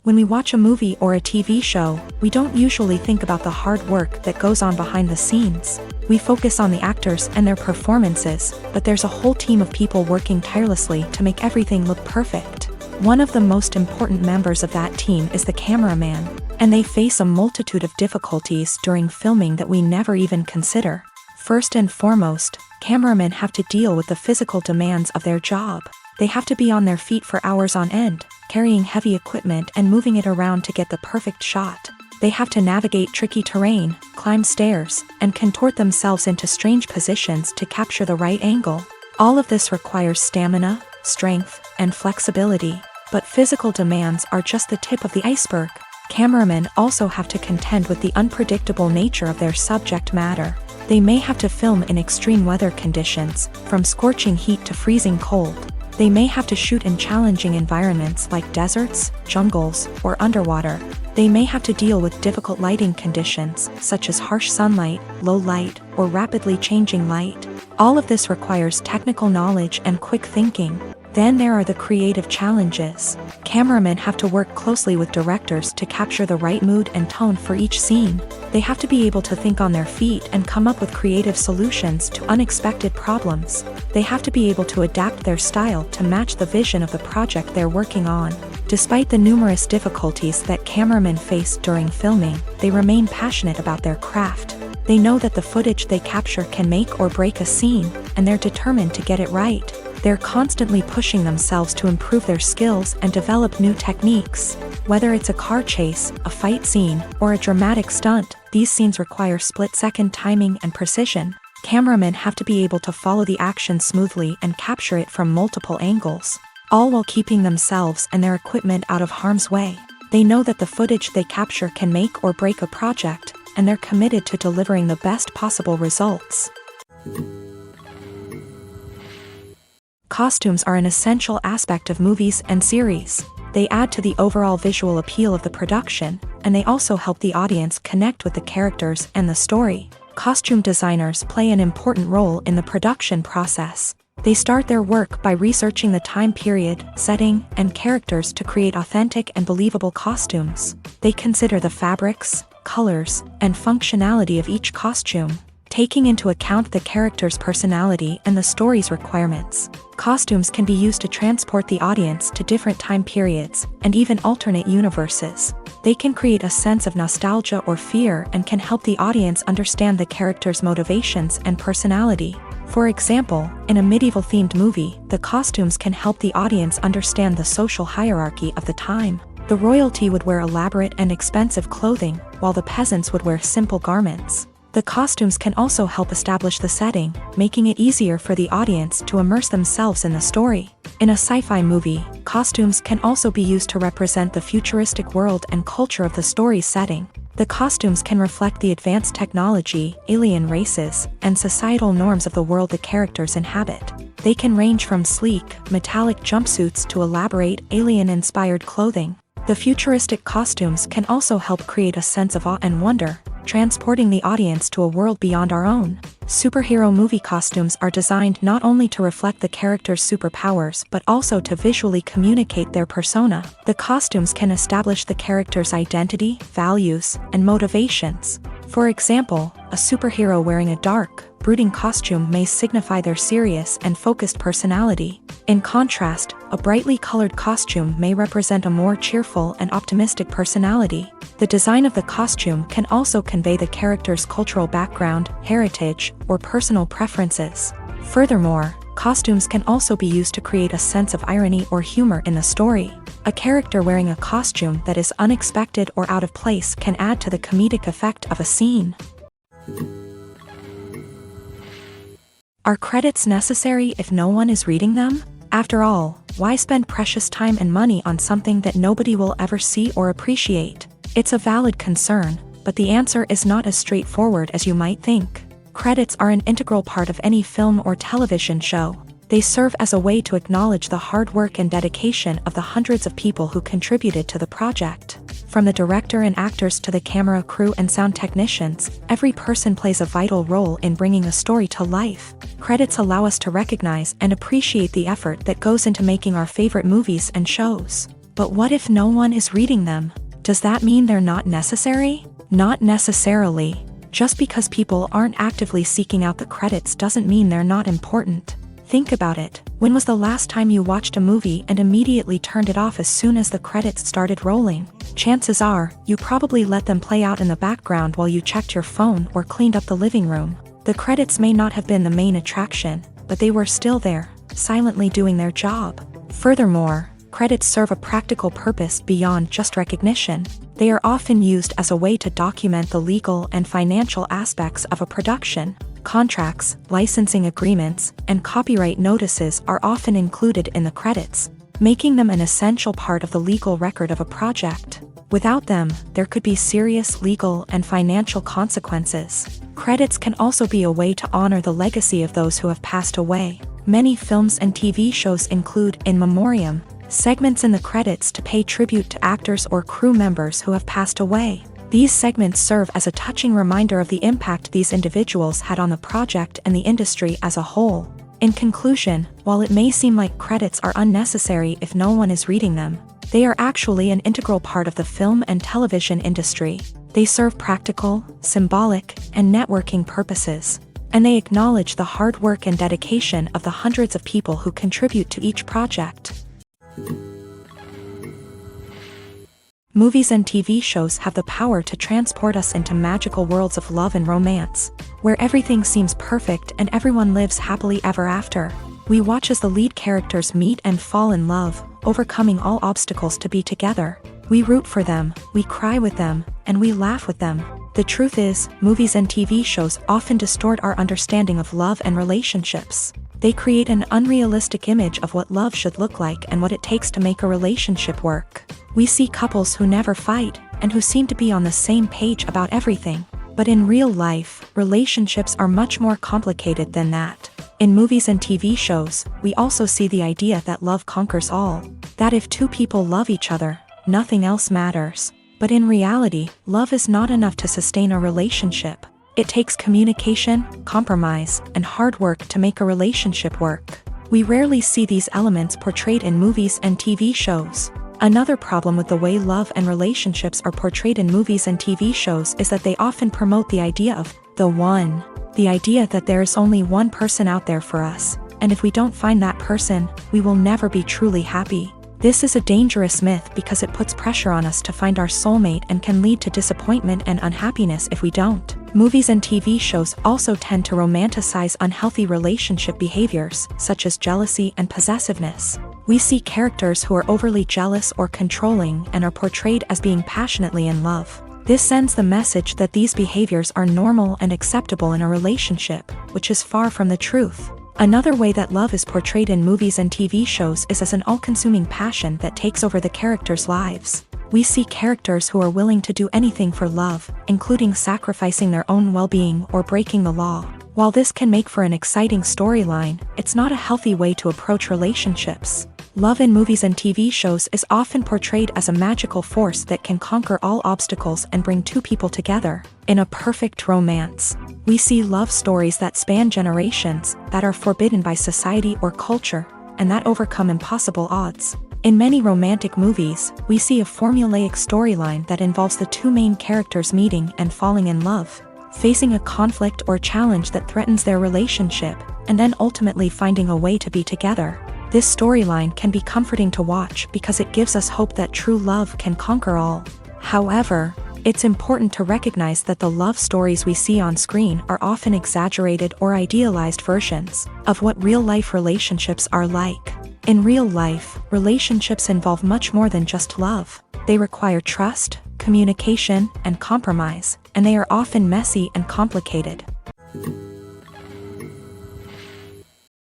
When we watch a movie or a TV show, we don't usually think about the hard work that goes on behind the scenes. We focus on the actors and their performances, but there's a whole team of people working tirelessly to make everything look perfect. One of the most important members of that team is the cameraman, and they face a multitude of difficulties during filming that we never even consider. First and foremost, cameramen have to deal with the physical demands of their job. They have to be on their feet for hours on end, carrying heavy equipment and moving it around to get the perfect shot. They have to navigate tricky terrain, climb stairs, and contort themselves into strange positions to capture the right angle. All of this requires stamina, strength, and flexibility. But physical demands are just the tip of the iceberg. Cameramen also have to contend with the unpredictable nature of their subject matter. They may have to film in extreme weather conditions, from scorching heat to freezing cold. They may have to shoot in challenging environments like deserts, jungles, or underwater. They may have to deal with difficult lighting conditions, such as harsh sunlight, low light, or rapidly changing light. All of this requires technical knowledge and quick thinking. Then there are the creative challenges. Cameramen have to work closely with directors to capture the right mood and tone for each scene. They have to be able to think on their feet and come up with creative solutions to unexpected problems. They have to be able to adapt their style to match the vision of the project they're working on. Despite the numerous difficulties that cameramen face during filming, they remain passionate about their craft. They know that the footage they capture can make or break a scene, and they're determined to get it right. They're constantly pushing themselves to improve their skills and develop new techniques. Whether it's a car chase, a fight scene, or a dramatic stunt, these scenes require split-second timing and precision. Cameramen have to be able to follow the action smoothly and capture it from multiple angles, all while keeping themselves and their equipment out of harm's way. They know that the footage they capture can make or break a project, and they're committed to delivering the best possible results. Costumes are an essential aspect of movies and series. They add to the overall visual appeal of the production, and they also help the audience connect with the characters and the story. Costume designers play an important role in the production process. They start their work by researching the time period, setting, and characters to create authentic and believable costumes. They consider the fabrics, colors, and functionality of each costume, taking into account the character's personality and the story's requirements. Costumes can be used to transport the audience to different time periods, and even alternate universes. They can create a sense of nostalgia or fear and can help the audience understand the character's motivations and personality. For example, in a medieval-themed movie, the costumes can help the audience understand the social hierarchy of the time. The royalty would wear elaborate and expensive clothing, while the peasants would wear simple garments. The costumes can also help establish the setting, making it easier for the audience to immerse themselves in the story. In a sci-fi movie, costumes can also be used to represent the futuristic world and culture of the story's setting. The costumes can reflect the advanced technology, alien races, and societal norms of the world the characters inhabit. They can range from sleek, metallic jumpsuits to elaborate, alien-inspired clothing. The futuristic costumes can also help create a sense of awe and wonder, transporting the audience to a world beyond our own. Superhero movie costumes are designed not only to reflect the character's superpowers but also to visually communicate their persona. The costumes can establish the character's identity, values, and motivations. For example, a superhero wearing a dark, brooding costume may signify their serious and focused personality. In contrast, a brightly colored costume may represent a more cheerful and optimistic personality. The design of the costume can also convey the character's cultural background, heritage, or personal preferences. Furthermore, costumes can also be used to create a sense of irony or humor in the story. A character wearing a costume that is unexpected or out of place can add to the comedic effect of a scene. Are credits necessary if no one is reading them? After all, why spend precious time and money on something that nobody will ever see or appreciate? It's a valid concern, but the answer is not as straightforward as you might think. Credits are an integral part of any film or television show. They serve as a way to acknowledge the hard work and dedication of the hundreds of people who contributed to the project. From the director and actors to the camera crew and sound technicians, every person plays a vital role in bringing a story to life. Credits allow us to recognize and appreciate the effort that goes into making our favorite movies and shows. But what if no one is reading them? Does that mean they're not necessary? Not necessarily. Just because people aren't actively seeking out the credits doesn't mean they're not important. Think about it. When was the last time you watched a movie and immediately turned it off as soon as the credits started rolling? Chances are, you probably let them play out in the background while you checked your phone or cleaned up the living room. The credits may not have been the main attraction, but they were still there, silently doing their job. Furthermore, credits serve a practical purpose beyond just recognition. They are often used as a way to document the legal and financial aspects of a production. Contracts, licensing agreements, and copyright notices are often included in the credits, making them an essential part of the legal record of a project. Without them, there could be serious legal and financial consequences. Credits can also be a way to honor the legacy of those who have passed away. Many films and TV shows include in memoriam segments in the credits to pay tribute to actors or crew members who have passed away. These segments serve as a touching reminder of the impact these individuals had on the project and the industry as a whole. In conclusion, while it may seem like credits are unnecessary if no one is reading them, they are actually an integral part of the film and television industry. They serve practical, symbolic, and networking purposes, and they acknowledge the hard work and dedication of the hundreds of people who contribute to each project. Movies and TV shows have the power to transport us into magical worlds of love and romance, where everything seems perfect and everyone lives happily ever after. We watch as the lead characters meet and fall in love, overcoming all obstacles to be together. We root for them, we cry with them, and we laugh with them. The truth is, movies and TV shows often distort our understanding of love and relationships. They create an unrealistic image of what love should look like and what it takes to make a relationship work. We see couples who never fight, and who seem to be on the same page about everything. But in real life, relationships are much more complicated than that. In movies and TV shows, we also see the idea that love conquers all. That if two people love each other, nothing else matters. But in reality, love is not enough to sustain a relationship. It takes communication, compromise, and hard work to make a relationship work. We rarely see these elements portrayed in movies and TV shows. Another problem with the way love and relationships are portrayed in movies and TV shows is that they often promote the idea of the one. The idea that there is only one person out there for us, and if we don't find that person, we will never be truly happy. This is a dangerous myth because it puts pressure on us to find our soulmate and can lead to disappointment and unhappiness if we don't. Movies and TV shows also tend to romanticize unhealthy relationship behaviors, such as jealousy and possessiveness. We see characters who are overly jealous or controlling and are portrayed as being passionately in love. This sends the message that these behaviors are normal and acceptable in a relationship, which is far from the truth. Another way that love is portrayed in movies and TV shows is as an all-consuming passion that takes over the characters' lives. We see characters who are willing to do anything for love, including sacrificing their own well-being or breaking the law. While this can make for an exciting storyline, it's not a healthy way to approach relationships. Love in movies and TV shows is often portrayed as a magical force that can conquer all obstacles and bring two people together. In a perfect romance, we see love stories that span generations, that are forbidden by society or culture, and that overcome impossible odds. In many romantic movies, we see a formulaic storyline that involves the two main characters meeting and falling in love, facing a conflict or challenge that threatens their relationship, and then ultimately finding a way to be together. This storyline can be comforting to watch because it gives us hope that true love can conquer all. However, it's important to recognize that the love stories we see on screen are often exaggerated or idealized versions of what real-life relationships are like. In real life, relationships involve much more than just love. They require trust, communication, and compromise, and they are often messy and complicated.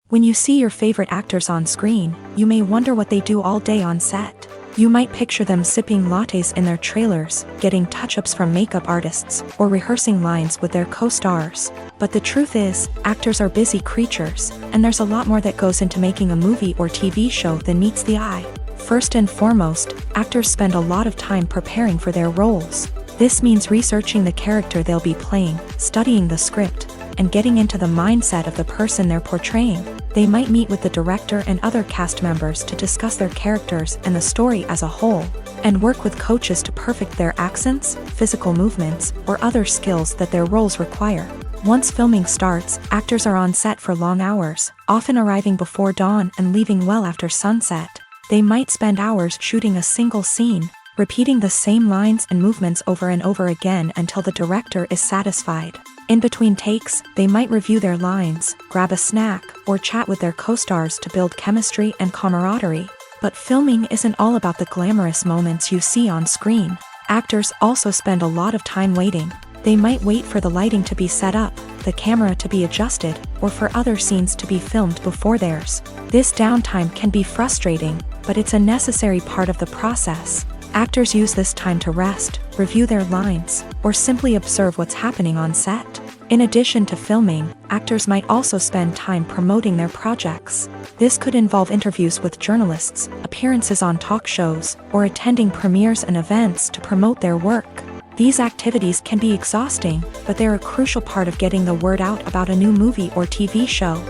When you see your favorite actors on screen, you may wonder what they do all day on set. You might picture them sipping lattes in their trailers, getting touch-ups from makeup artists, or rehearsing lines with their co-stars. But the truth is, actors are busy creatures, and there's a lot more that goes into making a movie or TV show than meets the eye. First and foremost, actors spend a lot of time preparing for their roles. This means researching the character they'll be playing, studying the script, and getting into the mindset of the person they're portraying. They might meet with the director and other cast members to discuss their characters and the story as a whole, and work with coaches to perfect their accents, physical movements, or other skills that their roles require. Once filming starts, actors are on set for long hours, often arriving before dawn and leaving well after sunset. They might spend hours shooting a single scene, repeating the same lines and movements over and over again until the director is satisfied. In between takes, they might review their lines, grab a snack, or chat with their co-stars to build chemistry and camaraderie. But filming isn't all about the glamorous moments you see on screen. Actors also spend a lot of time waiting. They might wait for the lighting to be set up, the camera to be adjusted, or for other scenes to be filmed before theirs. This downtime can be frustrating, but it's a necessary part of the process. Actors use this time to rest, review their lines, or simply observe what's happening on set. In addition to filming, actors might also spend time promoting their projects. This could involve interviews with journalists, appearances on talk shows, or attending premieres and events to promote their work. These activities can be exhausting, but they're a crucial part of getting the word out about a new movie or TV show.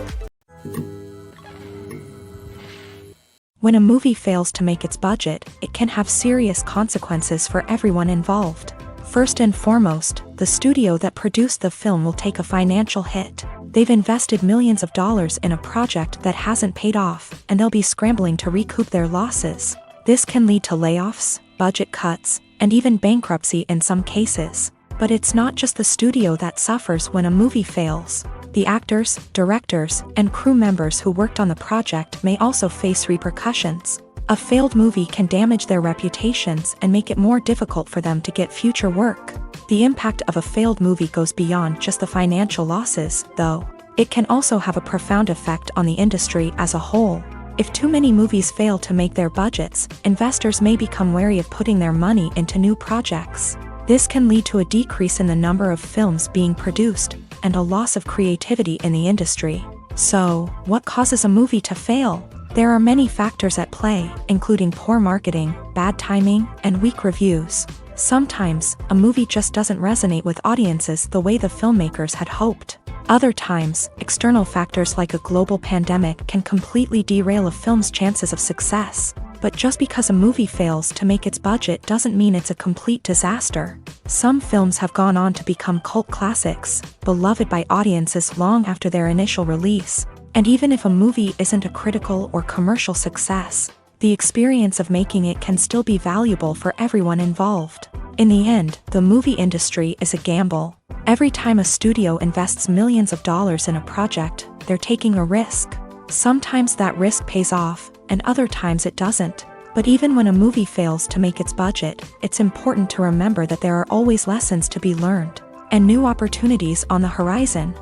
When a movie fails to make its budget, it can have serious consequences for everyone involved. First and foremost, the studio that produced the film will take a financial hit. They've invested millions of dollars in a project that hasn't paid off, and they'll be scrambling to recoup their losses. This can lead to layoffs, budget cuts, and even bankruptcy in some cases. But it's not just the studio that suffers when a movie fails. The actors, directors, and crew members who worked on the project may also face repercussions. A failed movie can damage their reputations and make it more difficult for them to get future work. The impact of a failed movie goes beyond just the financial losses, though. It can also have a profound effect on the industry as a whole. If too many movies fail to make their budgets, investors may become wary of putting their money into new projects. This can lead to a decrease in the number of films being produced, and a loss of creativity in the industry. So, what causes a movie to fail? There are many factors at play, including poor marketing, bad timing, and weak reviews. Sometimes, a movie just doesn't resonate with audiences the way the filmmakers had hoped. Other times, external factors like a global pandemic can completely derail a film's chances of success. But just because a movie fails to make its budget doesn't mean it's a complete disaster. Some films have gone on to become cult classics, beloved by audiences long after their initial release. And even if a movie isn't a critical or commercial success, the experience of making it can still be valuable for everyone involved. In the end, the movie industry is a gamble. Every time a studio invests millions of dollars in a project, they're taking a risk. Sometimes that risk pays off, and other times it doesn't. But even when a movie fails to make its budget, it's important to remember that there are always lessons to be learned, and new opportunities on the horizon.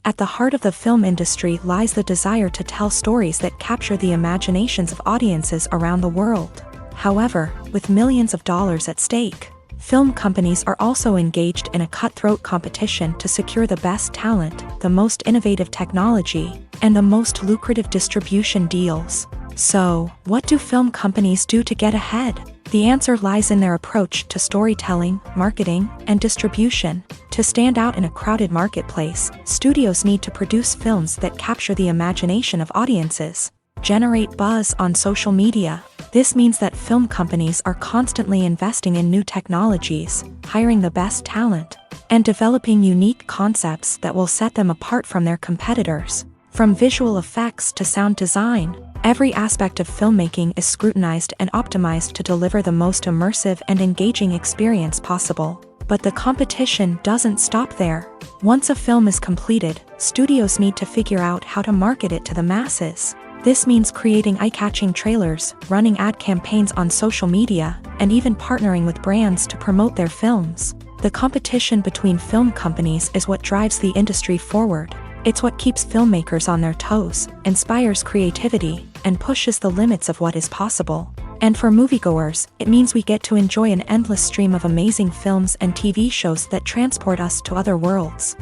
At the heart of the film industry lies the desire to tell stories that capture the imaginations of audiences around the world. However, with millions of dollars at stake, film companies are also engaged in a cutthroat competition to secure the best talent, the most innovative technology, and the most lucrative distribution deals. So, what do film companies do to get ahead? The answer lies in their approach to storytelling, marketing, and distribution. To stand out in a crowded marketplace, studios need to produce films that capture the imagination of audiences, generate buzz on social media. This means that film companies are constantly investing in new technologies, hiring the best talent, and developing unique concepts that will set them apart from their competitors. From visual effects to sound design, every aspect of filmmaking is scrutinized and optimized to deliver the most immersive and engaging experience possible. But the competition doesn't stop there. Once a film is completed, studios need to figure out how to market it to the masses. This means creating eye-catching trailers, running ad campaigns on social media, and even partnering with brands to promote their films. The competition between film companies is what drives the industry forward. It's what keeps filmmakers on their toes, inspires creativity, and pushes the limits of what is possible. And for moviegoers, it means we get to enjoy an endless stream of amazing films and TV shows that transport us to other worlds.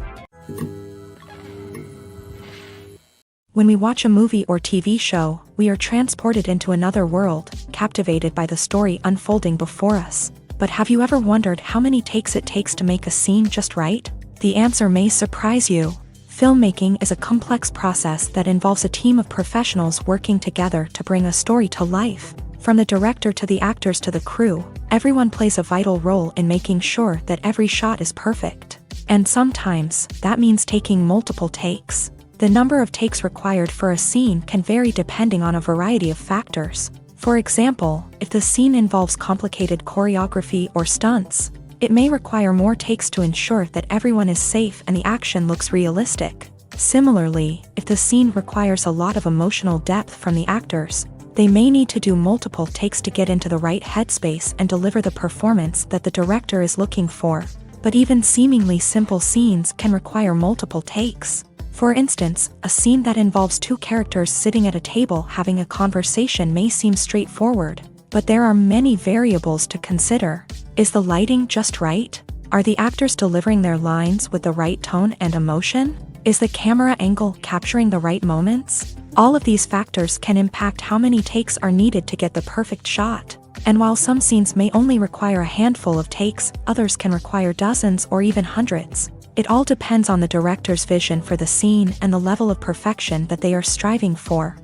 When we watch a movie or TV show, we are transported into another world, captivated by the story unfolding before us. But have you ever wondered how many takes it takes to make a scene just right? The answer may surprise you. Filmmaking is a complex process that involves a team of professionals working together to bring a story to life. From the director to the actors to the crew, everyone plays a vital role in making sure that every shot is perfect. And sometimes, that means taking multiple takes. The number of takes required for a scene can vary depending on a variety of factors. For example, if the scene involves complicated choreography or stunts, it may require more takes to ensure that everyone is safe and the action looks realistic. Similarly, if the scene requires a lot of emotional depth from the actors, they may need to do multiple takes to get into the right headspace and deliver the performance that the director is looking for. But even seemingly simple scenes can require multiple takes. For instance, a scene that involves two characters sitting at a table having a conversation may seem straightforward, but there are many variables to consider. Is the lighting just right? Are the actors delivering their lines with the right tone and emotion? Is the camera angle capturing the right moments? All of these factors can impact how many takes are needed to get the perfect shot. And while some scenes may only require a handful of takes, others can require dozens or even hundreds. It all depends on the director's vision for the scene and the level of perfection that they are striving for.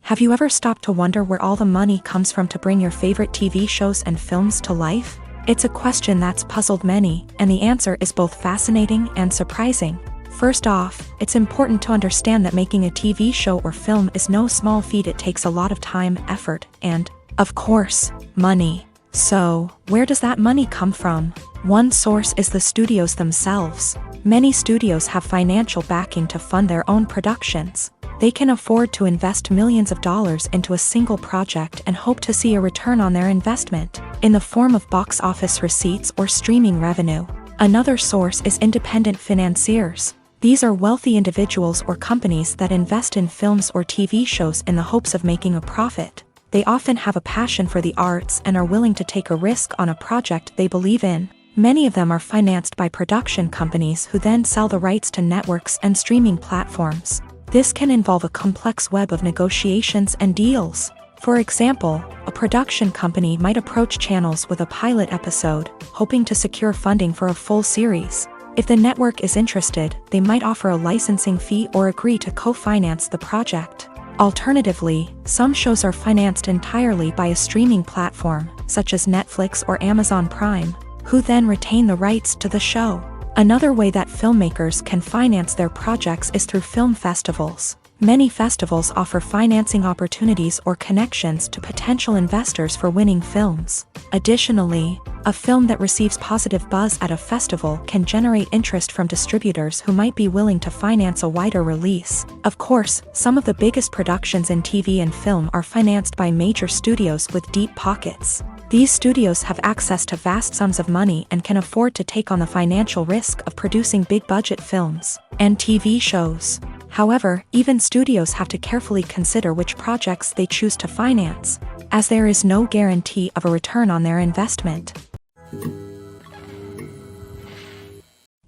Have you ever stopped to wonder where all the money comes from to bring your favorite TV shows and films to life? It's a question that's puzzled many, and the answer is both fascinating and surprising. First off, it's important to understand that making a TV show or film is no small feat. It takes a lot of time, effort, and, of course, money. So, where does that money come from? One source is the studios themselves. Many studios have financial backing to fund their own productions. They can afford to invest millions of dollars into a single project and hope to see a return on their investment, in the form of box office receipts or streaming revenue. Another source is independent financiers. These are wealthy individuals or companies that invest in films or TV shows in the hopes of making a profit. They often have a passion for the arts and are willing to take a risk on a project they believe in. Many of them are financed by production companies who then sell the rights to networks and streaming platforms. This can involve a complex web of negotiations and deals. For example, a production company might approach channels with a pilot episode, hoping to secure funding for a full series. If the network is interested, they might offer a licensing fee or agree to co-finance the project. Alternatively, some shows are financed entirely by a streaming platform, such as Netflix or Amazon Prime, who then retain the rights to the show. Another way that filmmakers can finance their projects is through film festivals. Many festivals offer financing opportunities or connections to potential investors for winning films. Additionally, a film that receives positive buzz at a festival can generate interest from distributors who might be willing to finance a wider release. Of course, some of the biggest productions in TV and film are financed by major studios with deep pockets. These studios have access to vast sums of money and can afford to take on the financial risk of producing big-budget films and TV shows. However, even studios have to carefully consider which projects they choose to finance, as there is no guarantee of a return on their investment.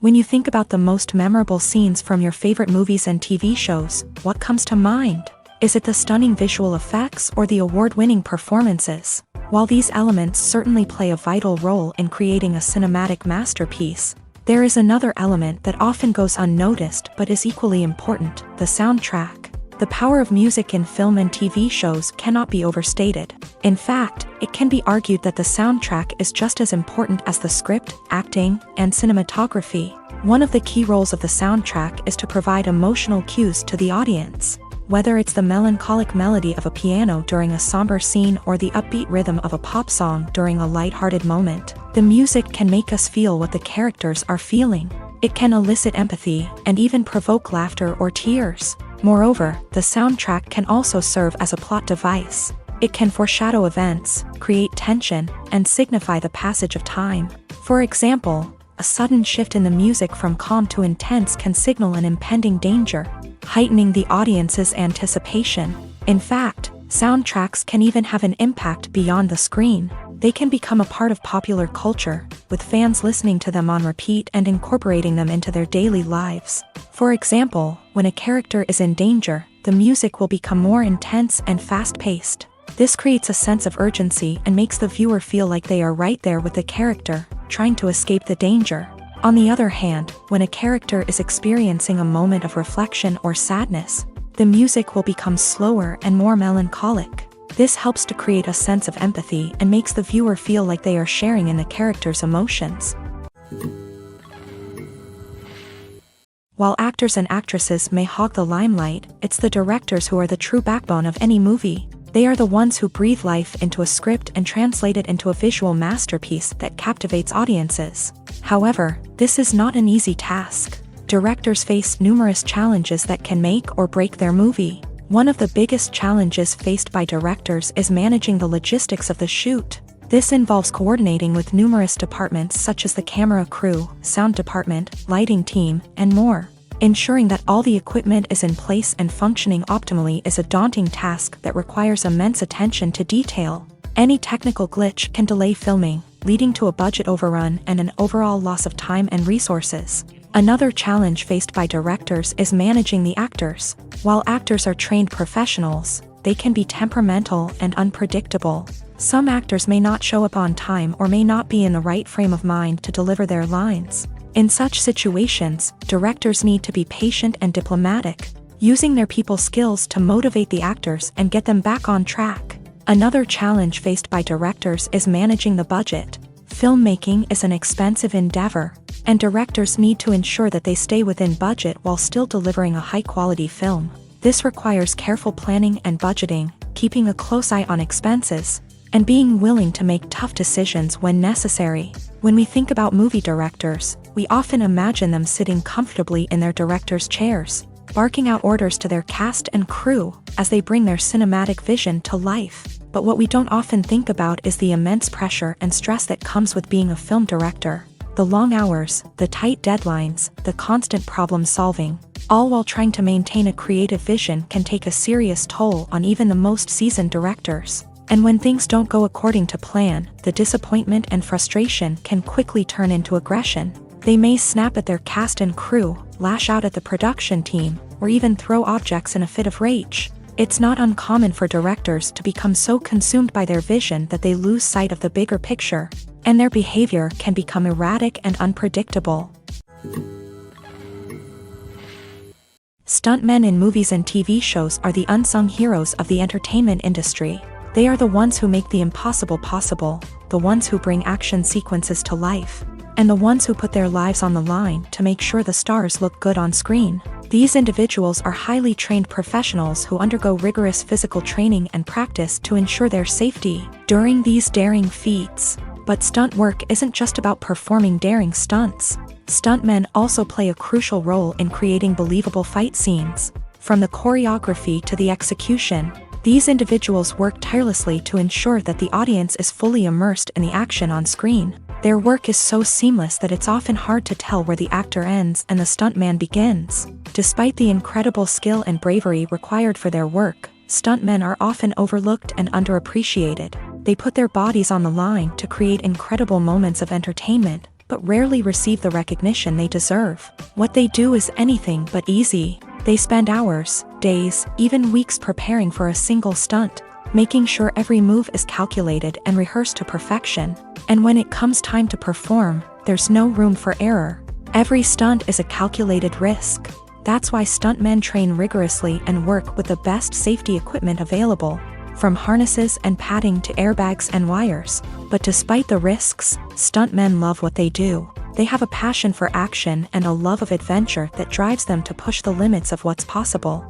When you think about the most memorable scenes from your favorite movies and TV shows, what comes to mind? Is it the stunning visual effects or the award-winning performances? While these elements certainly play a vital role in creating a cinematic masterpiece, there is another element that often goes unnoticed but is equally important: the soundtrack. The power of music in film and TV shows cannot be overstated. In fact, it can be argued that the soundtrack is just as important as the script, acting, and cinematography. One of the key roles of the soundtrack is to provide emotional cues to the audience. Whether it's the melancholic melody of a piano during a somber scene or the upbeat rhythm of a pop song during a lighthearted moment, the music can make us feel what the characters are feeling. It can elicit empathy and even provoke laughter or tears. Moreover, the soundtrack can also serve as a plot device. It can foreshadow events, create tension, and signify the passage of time. For example, a sudden shift in the music from calm to intense can signal an impending danger, heightening the audience's anticipation. In fact, soundtracks can even have an impact beyond the screen. They can become a part of popular culture, with fans listening to them on repeat and incorporating them into their daily lives. For example, when a character is in danger, the music will become more intense and fast-paced. This creates a sense of urgency and makes the viewer feel like they are right there with the character, trying to escape the danger. On the other hand, when a character is experiencing a moment of reflection or sadness, the music will become slower and more melancholic. This helps to create a sense of empathy and makes the viewer feel like they are sharing in the character's emotions. While actors and actresses may hog the limelight, it's the directors who are the true backbone of any movie. They are the ones who breathe life into a script and translate it into a visual masterpiece that captivates audiences. However, this is not an easy task. Directors face numerous challenges that can make or break their movie. One of the biggest challenges faced by directors is managing the logistics of the shoot. This involves coordinating with numerous departments such as the camera crew, sound department, lighting team, and more. Ensuring that all the equipment is in place and functioning optimally is a daunting task that requires immense attention to detail. Any technical glitch can delay filming, leading to a budget overrun and an overall loss of time and resources. Another challenge faced by directors is managing the actors. While actors are trained professionals, they can be temperamental and unpredictable. Some actors may not show up on time or may not be in the right frame of mind to deliver their lines. In such situations, directors need to be patient and diplomatic, using their people skills to motivate the actors and get them back on track. Another challenge faced by directors is managing the budget. Filmmaking is an expensive endeavor, and directors need to ensure that they stay within budget while still delivering a high-quality film. This requires careful planning and budgeting, keeping a close eye on expenses, and being willing to make tough decisions when necessary. When we think about movie directors, we often imagine them sitting comfortably in their director's chairs, barking out orders to their cast and crew as they bring their cinematic vision to life. But what we don't often think about is the immense pressure and stress that comes with being a film director. The long hours, the tight deadlines, the constant problem solving, all while trying to maintain a creative vision can take a serious toll on even the most seasoned directors. And when things don't go according to plan, the disappointment and frustration can quickly turn into aggression. They may snap at their cast and crew, lash out at the production team, or even throw objects in a fit of rage. It's not uncommon for directors to become so consumed by their vision that they lose sight of the bigger picture, and their behavior can become erratic and unpredictable. Stuntmen in movies and TV shows are the unsung heroes of the entertainment industry. They are the ones who make the impossible possible, the ones who bring action sequences to life, and the ones who put their lives on the line to make sure the stars look good on screen. These individuals are highly trained professionals who undergo rigorous physical training and practice to ensure their safety during these daring feats. But stunt work isn't just about performing daring stunts. Stuntmen also play a crucial role in creating believable fight scenes. From the choreography to the execution, These individuals work tirelessly to ensure that the audience is fully immersed in the action on screen. Their work is so seamless that it's often hard to tell where the actor ends and the stuntman begins. Despite the incredible skill and bravery required for their work, stuntmen are often overlooked and underappreciated. They put their bodies on the line to create incredible moments of entertainment, but rarely receive the recognition they deserve. What they do is anything but easy. They spend hours, days, even weeks preparing for a single stunt, making sure every move is calculated and rehearsed to perfection. And when it comes time to perform, there's no room for error. Every stunt is a calculated risk. That's why stuntmen train rigorously and work with the best safety equipment available, from harnesses and padding to airbags and wires. But despite the risks, stuntmen love what they do. They have a passion for action and a love of adventure that drives them to push the limits of what's possible.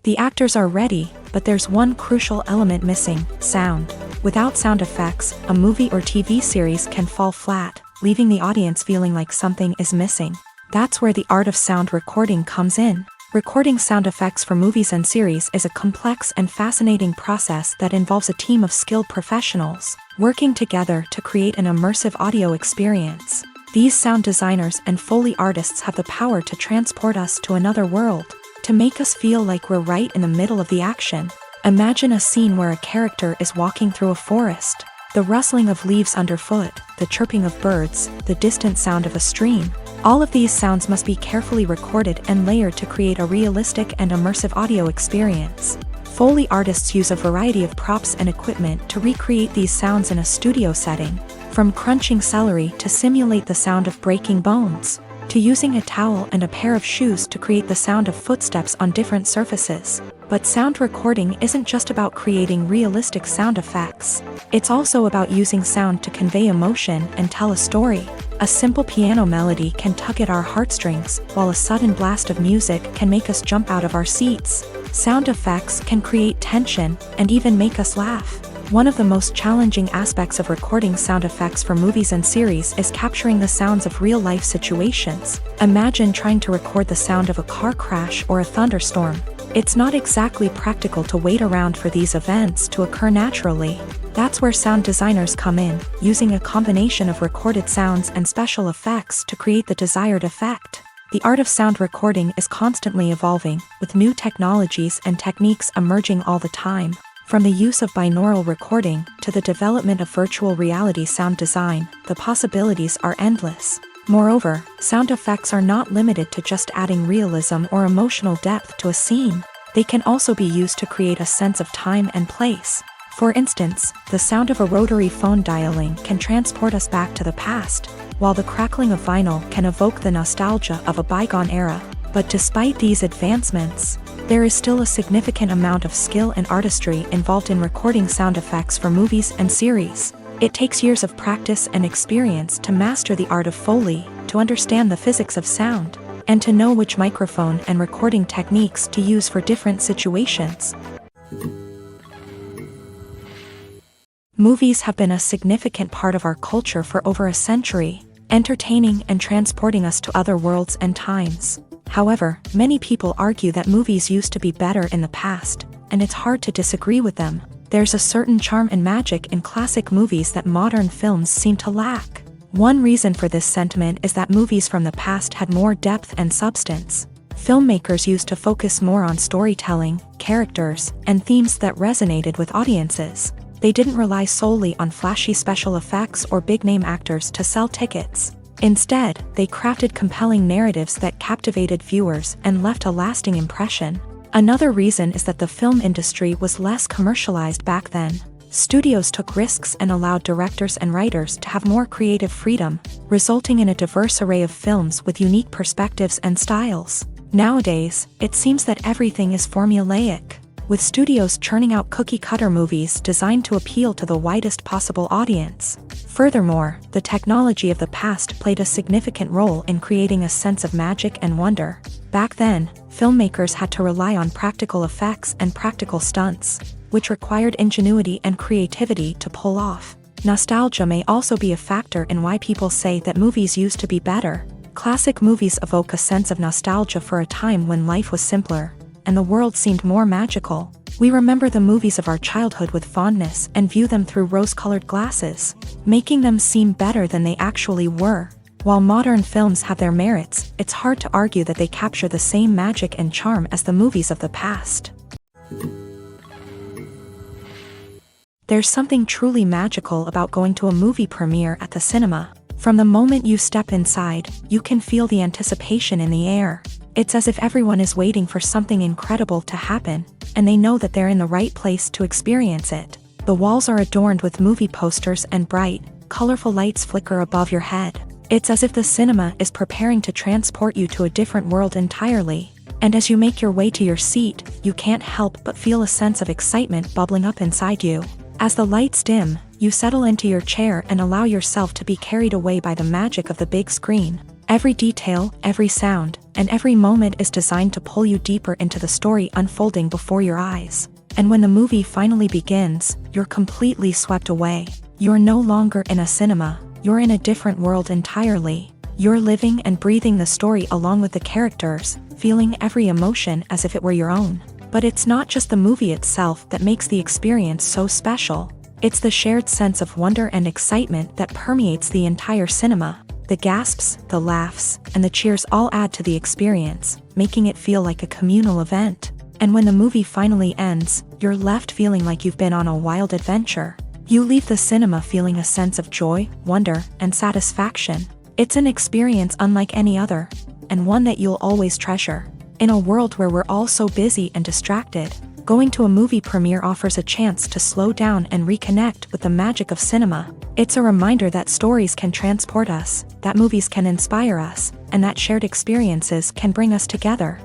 The actors are ready, but there's one crucial element missing: sound. Without sound effects, a movie or TV series can fall flat, leaving the audience feeling like something is missing. That's where the art of sound recording comes in. Recording sound effects for movies and series is a complex and fascinating process that involves a team of skilled professionals working together to create an immersive audio experience. These sound designers and Foley artists have the power to transport us to another world, to make us feel like we're right in the middle of the action. Imagine a scene where a character is walking through a forest. The rustling of leaves underfoot, the chirping of birds, the distant sound of a stream. All of these sounds must be carefully recorded and layered to create a realistic and immersive audio experience. Foley artists use a variety of props and equipment to recreate these sounds in a studio setting, from crunching celery to simulate the sound of breaking bones, to using a towel and a pair of shoes to create the sound of footsteps on different surfaces. But sound recording isn't just about creating realistic sound effects. It's also about using sound to convey emotion and tell a story. A simple piano melody can tug at our heartstrings, while a sudden blast of music can make us jump out of our seats. Sound effects can create tension and even make us laugh. One of the most challenging aspects of recording sound effects for movies and series is capturing the sounds of real-life situations. Imagine trying to record the sound of a car crash or a thunderstorm. It's not exactly practical to wait around for these events to occur naturally. That's where sound designers come in, using a combination of recorded sounds and special effects to create the desired effect. The art of sound recording is constantly evolving, with new technologies and techniques emerging all the time. From the use of binaural recording to the development of virtual reality sound design, the possibilities are endless. Moreover, sound effects are not limited to just adding realism or emotional depth to a scene. They can also be used to create a sense of time and place. For instance, the sound of a rotary phone dialing can transport us back to the past, while the crackling of vinyl can evoke the nostalgia of a bygone era. But despite these advancements, there is still a significant amount of skill and artistry involved in recording sound effects for movies and series. It takes years of practice and experience to master the art of Foley, to understand the physics of sound, and to know which microphone and recording techniques to use for different situations. Movies have been a significant part of our culture for over a century, entertaining and transporting us to other worlds and times. However, many people argue that movies used to be better in the past, and it's hard to disagree with them. There's a certain charm and magic in classic movies that modern films seem to lack. One reason for this sentiment is that movies from the past had more depth and substance. Filmmakers used to focus more on storytelling, characters, and themes that resonated with audiences. They didn't rely solely on flashy special effects or big-name actors to sell tickets. Instead, they crafted compelling narratives that captivated viewers and left a lasting impression. Another reason is that the film industry was less commercialized back then. Studios took risks and allowed directors and writers to have more creative freedom, resulting in a diverse array of films with unique perspectives and styles. Nowadays, it seems that everything is formulaic, with studios churning out cookie-cutter movies designed to appeal to the widest possible audience. Furthermore, the technology of the past played a significant role in creating a sense of magic and wonder. Back then, filmmakers had to rely on practical effects and practical stunts, which required ingenuity and creativity to pull off. Nostalgia may also be a factor in why people say that movies used to be better. Classic movies evoke a sense of nostalgia for a time when life was simpler. and the world seemed more magical. We remember the movies of our childhood with fondness and view them through rose-colored glasses, making them seem better than they actually were. While modern films have their merits, it's hard to argue that they capture the same magic and charm as the movies of the past. There's something truly magical about going to a movie premiere at the cinema. From the moment you step inside, you can feel the anticipation in the air. It's as if everyone is waiting for something incredible to happen, and they know that they're in the right place to experience it. The walls are adorned with movie posters and bright, colorful lights flicker above your head. It's as if the cinema is preparing to transport you to a different world entirely. And as you make your way to your seat, you can't help but feel a sense of excitement bubbling up inside you. As the lights dim, you settle into your chair and allow yourself to be carried away by the magic of the big screen. Every detail, every sound, and every moment is designed to pull you deeper into the story unfolding before your eyes. And when the movie finally begins, you're completely swept away. You're no longer in a cinema, you're in a different world entirely. You're living and breathing the story along with the characters, feeling every emotion as if it were your own. But it's not just the movie itself that makes the experience so special. It's the shared sense of wonder and excitement that permeates the entire cinema. The gasps, the laughs, and the cheers all add to the experience, making it feel like a communal event. And when the movie finally ends, you're left feeling like you've been on a wild adventure. You leave the cinema feeling a sense of joy, wonder, and satisfaction. It's an experience unlike any other, and one that you'll always treasure. In a world where we're all so busy and distracted, going to a movie premiere offers a chance to slow down and reconnect with the magic of cinema. It's a reminder that stories can transport us, that movies can inspire us, and that shared experiences can bring us together.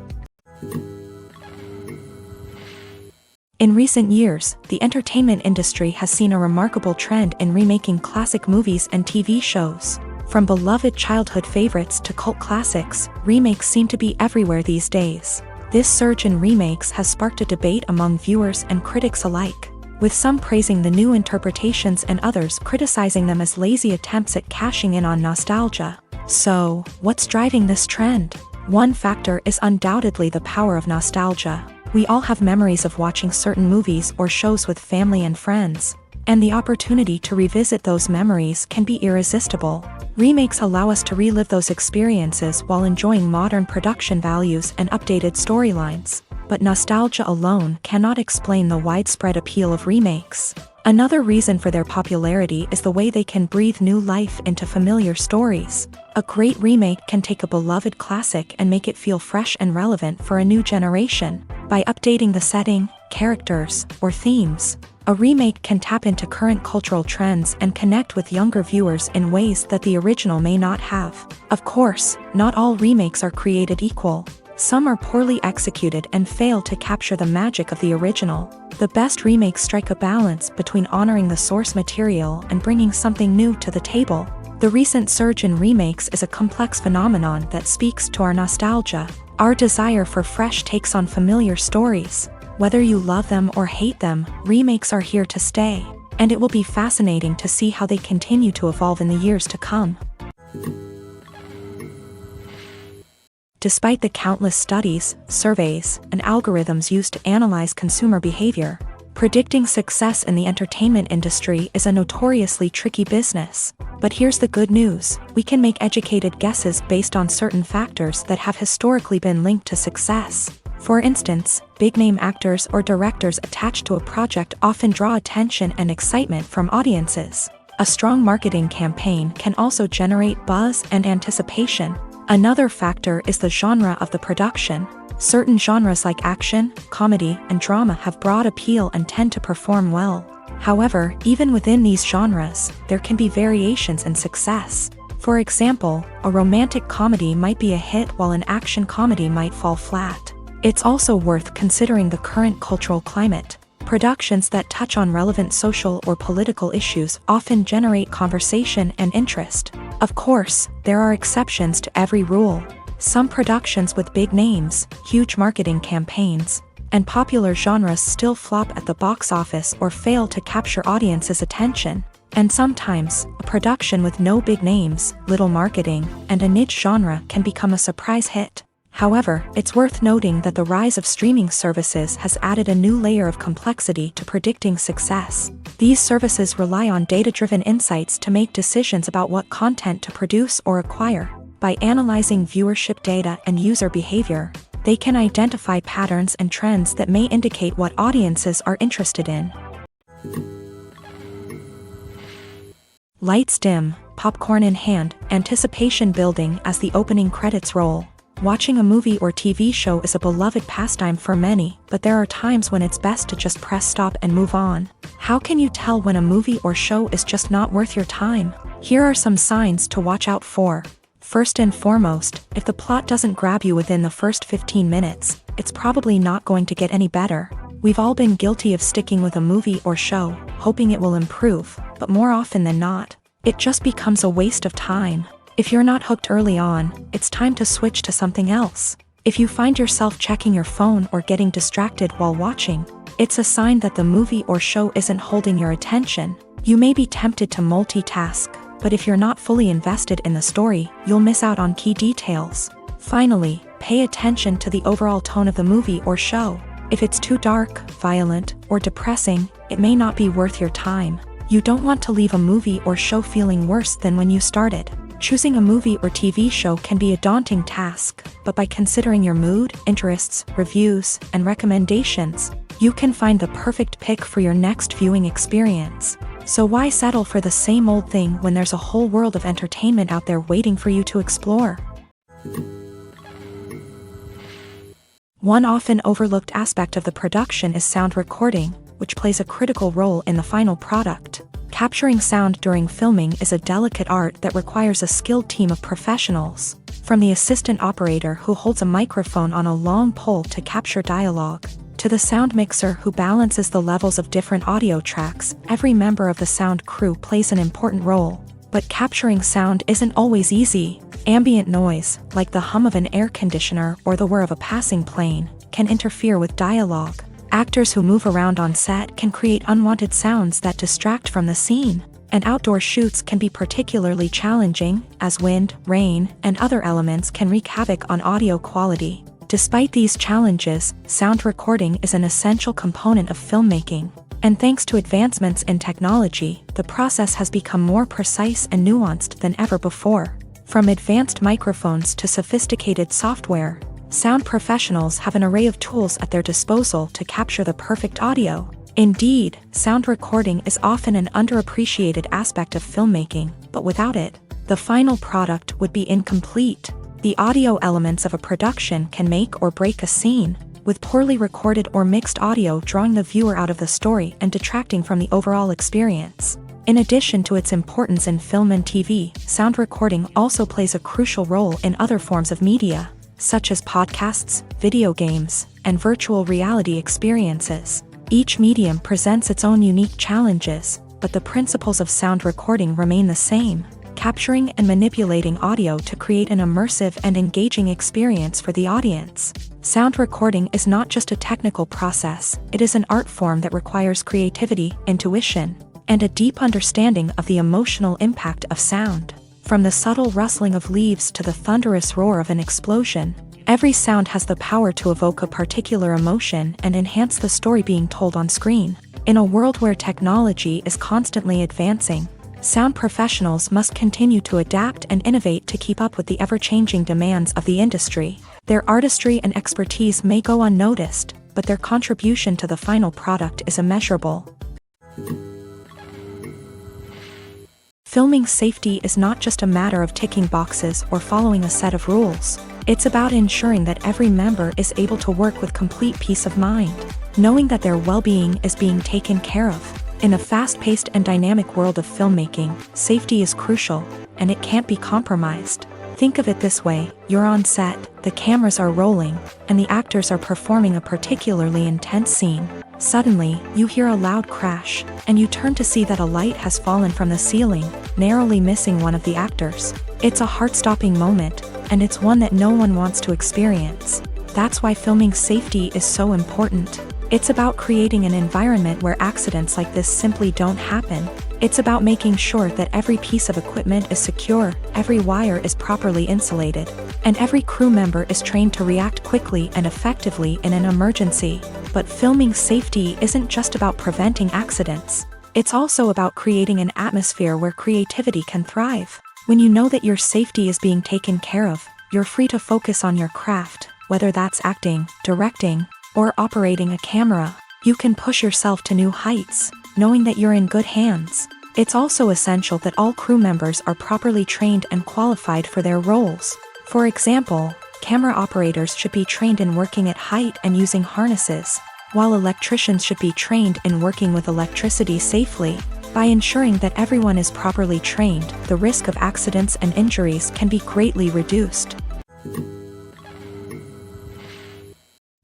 In recent years, the entertainment industry has seen a remarkable trend in remaking classic movies and TV shows. From beloved childhood favorites to cult classics, remakes seem to be everywhere these days. This surge in remakes has sparked a debate among viewers and critics alike, with some praising the new interpretations and others criticizing them as lazy attempts at cashing in on nostalgia. So, what's driving this trend? One factor is undoubtedly the power of nostalgia. We all have memories of watching certain movies or shows with family and friends, and the opportunity to revisit those memories can be irresistible. Remakes allow us to relive those experiences while enjoying modern production values and updated storylines. But nostalgia alone cannot explain the widespread appeal of remakes. Another reason for their popularity is the way they can breathe new life into familiar stories. A great remake can take a beloved classic and make it feel fresh and relevant for a new generation. By updating the setting, characters, or themes, a remake can tap into current cultural trends and connect with younger viewers in ways that the original may not have. Of course, not all remakes are created equal. Some are poorly executed and fail to capture the magic of the original. The best remakes strike a balance between honoring the source material and bringing something new to the table. The recent surge in remakes is a complex phenomenon that speaks to our nostalgia, our desire for fresh takes on familiar stories. Whether you love them or hate them, remakes are here to stay, and it will be fascinating to see how they continue to evolve in the years to come. Despite the countless studies, surveys, and algorithms used to analyze consumer behavior, predicting success in the entertainment industry is a notoriously tricky business. But here's the good news: we can make educated guesses based on certain factors that have historically been linked to success. For instance, big-name actors or directors attached to a project often draw attention and excitement from audiences. A strong marketing campaign can also generate buzz and anticipation. Another factor is the genre of the production. Certain genres like action, comedy, and drama have broad appeal and tend to perform well. However, even within these genres, there can be variations in success. For example, a romantic comedy might be a hit while an action comedy might fall flat. It's also worth considering the current cultural climate. Productions that touch on relevant social or political issues often generate conversation and interest. Of course, there are exceptions to every rule. Some productions with big names, huge marketing campaigns, and popular genres still flop at the box office or fail to capture audiences' attention. And sometimes, a production with no big names, little marketing, and a niche genre can become a surprise hit. However, it's worth noting that the rise of streaming services has added a new layer of complexity to predicting success. These services rely on data-driven insights to make decisions about what content to produce or acquire. By analyzing viewership data and user behavior, they can identify patterns and trends that may indicate what audiences are interested in. Lights dim, popcorn in hand, anticipation building as the opening credits roll. Watching a movie or TV show is a beloved pastime for many, but there are times when it's best to just press stop and move on. How can you tell when a movie or show is just not worth your time? Here are some signs to watch out for. First and foremost, if the plot doesn't grab you within the first 15 minutes, it's probably not going to get any better. We've all been guilty of sticking with a movie or show, hoping it will improve, but more often than not, it just becomes a waste of time. If you're not hooked early on, it's time to switch to something else. If you find yourself checking your phone or getting distracted while watching, it's a sign that the movie or show isn't holding your attention. You may be tempted to multitask, but if you're not fully invested in the story, you'll miss out on key details. Finally, pay attention to the overall tone of the movie or show. If it's too dark, violent, or depressing, it may not be worth your time. You don't want to leave a movie or show feeling worse than when you started. Choosing a movie or TV show can be a daunting task, but by considering your mood, interests, reviews, and recommendations, you can find the perfect pick for your next viewing experience. So why settle for the same old thing when there's a whole world of entertainment out there waiting for you to explore? One often overlooked aspect of the production is sound recording, which plays a critical role in the final product. Capturing sound during filming is a delicate art that requires a skilled team of professionals. From the assistant operator who holds a microphone on a long pole to capture dialogue, to the sound mixer who balances the levels of different audio tracks, every member of the sound crew plays an important role. But capturing sound isn't always easy. Ambient noise, like the hum of an air conditioner or the whir of a passing plane, can interfere with dialogue. Actors who move around on set can create unwanted sounds that distract from the scene, and outdoor shoots can be particularly challenging, as wind, rain, and other elements can wreak havoc on audio quality. Despite these challenges, sound recording is an essential component of filmmaking, and thanks to advancements in technology, the process has become more precise and nuanced than ever before. From advanced microphones to sophisticated software, sound professionals have an array of tools at their disposal to capture the perfect audio. Indeed, sound recording is often an underappreciated aspect of filmmaking, but without it, the final product would be incomplete. The audio elements of a production can make or break a scene, with poorly recorded or mixed audio drawing the viewer out of the story and detracting from the overall experience. In addition to its importance in film and TV, sound recording also plays a crucial role in other forms of media, such as podcasts, video games, and virtual reality experiences. Each medium presents its own unique challenges, but the principles of sound recording remain the same, capturing and manipulating audio to create an immersive and engaging experience for the audience. Sound recording is not just a technical process, it is an art form that requires creativity, intuition, and a deep understanding of the emotional impact of sound. From the subtle rustling of leaves to the thunderous roar of an explosion, every sound has the power to evoke a particular emotion and enhance the story being told on screen. In a world where technology is constantly advancing, sound professionals must continue to adapt and innovate to keep up with the ever-changing demands of the industry. Their artistry and expertise may go unnoticed, but their contribution to the final product is immeasurable. Filming safety is not just a matter of ticking boxes or following a set of rules. It's about ensuring that every member is able to work with complete peace of mind, knowing that their well-being is being taken care of. In a fast-paced and dynamic world of filmmaking, safety is crucial, and it can't be compromised. Think of it this way: you're on set, the cameras are rolling, and the actors are performing a particularly intense scene. Suddenly, you hear a loud crash, and you turn to see that a light has fallen from the ceiling, narrowly missing one of the actors. It's a heart-stopping moment, and it's one that no one wants to experience. That's why filming safety is so important. It's about creating an environment where accidents like this simply don't happen. It's about making sure that every piece of equipment is secure, every wire is properly insulated, and every crew member is trained to react quickly and effectively in an emergency. But filming safety isn't just about preventing accidents. It's also about creating an atmosphere where creativity can thrive. When you know that your safety is being taken care of, you're free to focus on your craft, whether that's acting, directing, or operating a camera. You can push yourself to new heights, knowing that you're in good hands. It's also essential that all crew members are properly trained and qualified for their roles. For example, camera operators should be trained in working at height and using harnesses, while electricians should be trained in working with electricity safely. By ensuring that everyone is properly trained, the risk of accidents and injuries can be greatly reduced.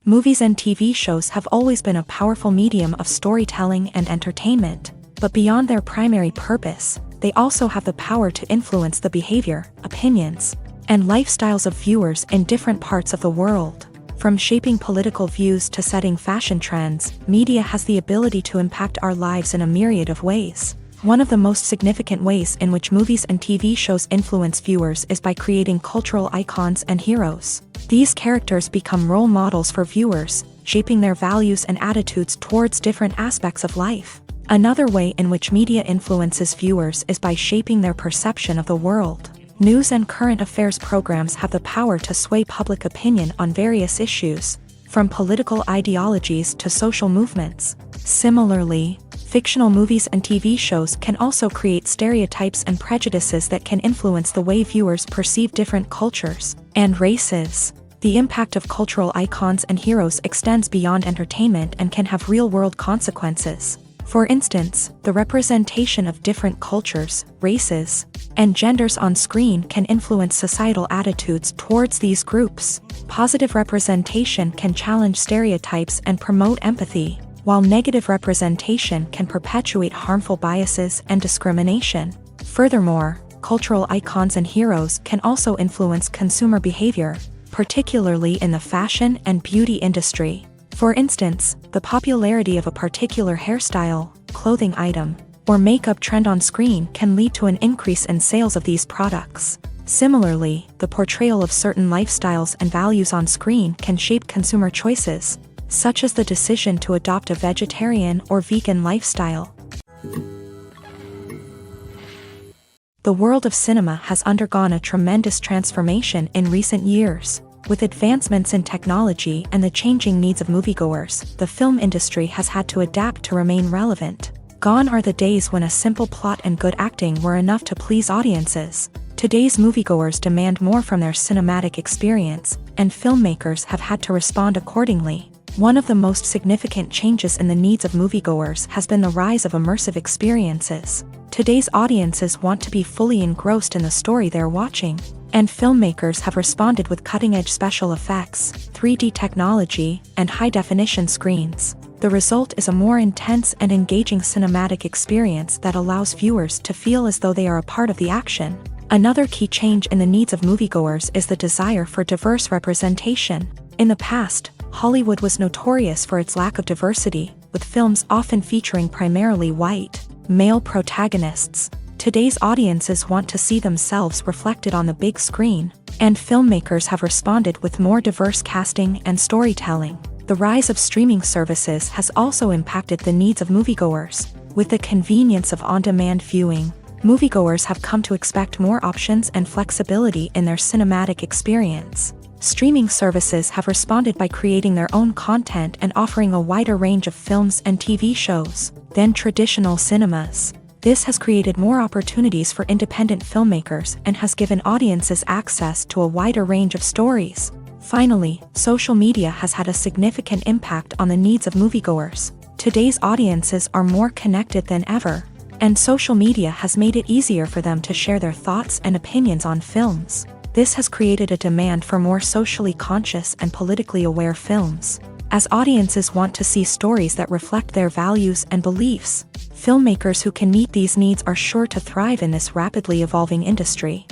Movies and TV shows have always been a powerful medium of storytelling and entertainment, but beyond their primary purpose, they also have the power to influence the behavior, opinions, and lifestyles of viewers in different parts of the world. From shaping political views to setting fashion trends, media has the ability to impact our lives in a myriad of ways. One of the most significant ways in which movies and TV shows influence viewers is by creating cultural icons and heroes. These characters become role models for viewers, shaping their values and attitudes towards different aspects of life. Another way in which media influences viewers is by shaping their perception of the world. News and current affairs programs have the power to sway public opinion on various issues, from political ideologies to social movements. Similarly, fictional movies and TV shows can also create stereotypes and prejudices that can influence the way viewers perceive different cultures and races. The impact of cultural icons and heroes extends beyond entertainment and can have real-world consequences. For instance, the representation of different cultures, races, and genders on screen can influence societal attitudes towards these groups. Positive representation can challenge stereotypes and promote empathy, while negative representation can perpetuate harmful biases and discrimination. Furthermore, cultural icons and heroes can also influence consumer behavior, particularly in the fashion and beauty industry. For instance, the popularity of a particular hairstyle, clothing item, or makeup trend on screen can lead to an increase in sales of these products. Similarly, the portrayal of certain lifestyles and values on screen can shape consumer choices, such as the decision to adopt a vegetarian or vegan lifestyle. The world of cinema has undergone a tremendous transformation in recent years. With advancements in technology and the changing needs of moviegoers, the film industry has had to adapt to remain relevant. Gone are the days when a simple plot and good acting were enough to please audiences. Today's moviegoers demand more from their cinematic experience, and filmmakers have had to respond accordingly. One of the most significant changes in the needs of moviegoers has been the rise of immersive experiences. Today's audiences want to be fully engrossed in the story they're watching, and filmmakers have responded with cutting-edge special effects, 3D technology, and high-definition screens. The result is a more intense and engaging cinematic experience that allows viewers to feel as though they are a part of the action. Another key change in the needs of moviegoers is the desire for diverse representation. In the past, Hollywood was notorious for its lack of diversity, with films often featuring primarily white, male protagonists. Today's audiences want to see themselves reflected on the big screen, and filmmakers have responded with more diverse casting and storytelling. The rise of streaming services has also impacted the needs of moviegoers. With the convenience of on-demand viewing, moviegoers have come to expect more options and flexibility in their cinematic experience. Streaming services have responded by creating their own content and offering a wider range of films and TV shows than traditional cinemas. This has created more opportunities for independent filmmakers and has given audiences access to a wider range of stories. Finally, social media has had a significant impact on the needs of moviegoers. Today's audiences are more connected than ever, and social media has made it easier for them to share their thoughts and opinions on films. This has created a demand for more socially conscious and politically aware films. As audiences want to see stories that reflect their values and beliefs, filmmakers who can meet these needs are sure to thrive in this rapidly evolving industry.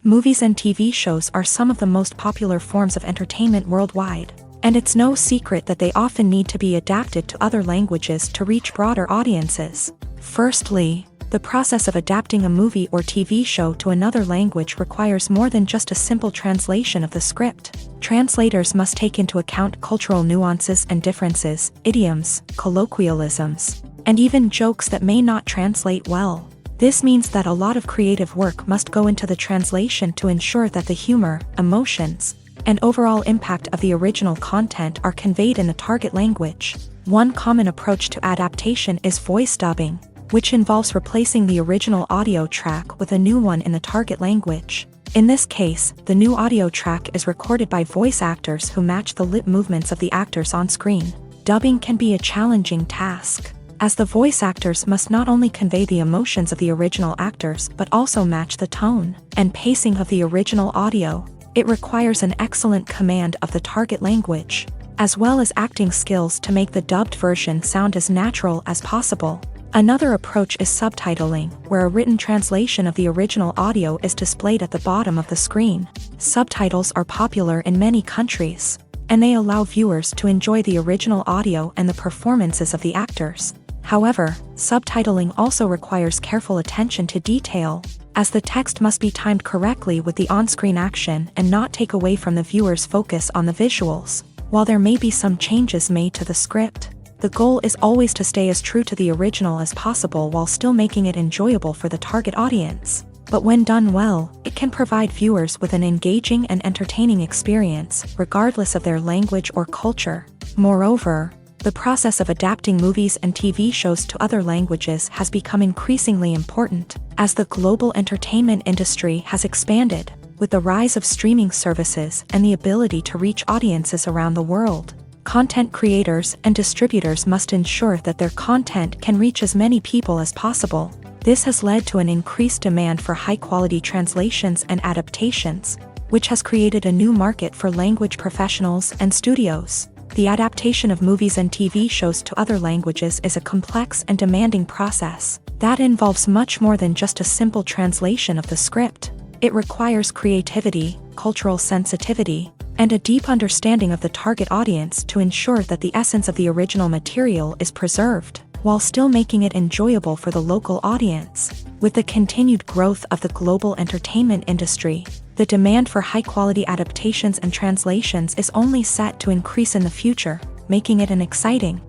Movies and TV shows are some of the most popular forms of entertainment worldwide. And it's no secret that they often need to be adapted to other languages to reach broader audiences. Firstly, the process of adapting a movie or TV show to another language requires more than just a simple translation of the script. Translators must take into account cultural nuances and differences, idioms, colloquialisms, and even jokes that may not translate well. This means that a lot of creative work must go into the translation to ensure that the humor, emotions, and overall impact of the original content are conveyed in the target language. One common approach to adaptation is voice dubbing, which involves replacing the original audio track with a new one in the target language. In this case, the new audio track is recorded by voice actors who match the lip movements of the actors on screen. Dubbing can be a challenging task, as the voice actors must not only convey the emotions of the original actors but also match the tone and pacing of the original audio. It requires an excellent command of the target language, as well as acting skills to make the dubbed version sound as natural as possible. Another approach is subtitling, where a written translation of the original audio is displayed at the bottom of the screen. Subtitles are popular in many countries, and they allow viewers to enjoy the original audio and the performances of the actors. However, subtitling also requires careful attention to detail, as the text must be timed correctly with the on-screen action and not take away from the viewer's focus on the visuals. While there may be some changes made to the script, the goal is always to stay as true to the original as possible while still making it enjoyable for the target audience. But when done well, it can provide viewers with an engaging and entertaining experience, regardless of their language or culture. Moreover, the process of adapting movies and TV shows to other languages has become increasingly important, as the global entertainment industry has expanded, with the rise of streaming services and the ability to reach audiences around the world. Content creators and distributors must ensure that their content can reach as many people as possible. This has led to an increased demand for high-quality translations and adaptations, which has created a new market for language professionals and studios. The adaptation of movies and TV shows to other languages is a complex and demanding process that involves much more than just a simple translation of the script. It requires creativity, cultural sensitivity, and a deep understanding of the target audience to ensure that the essence of the original material is preserved, while still making it enjoyable for the local audience. With the continued growth of the global entertainment industry, the demand for high-quality adaptations and translations is only set to increase in the future, making it an exciting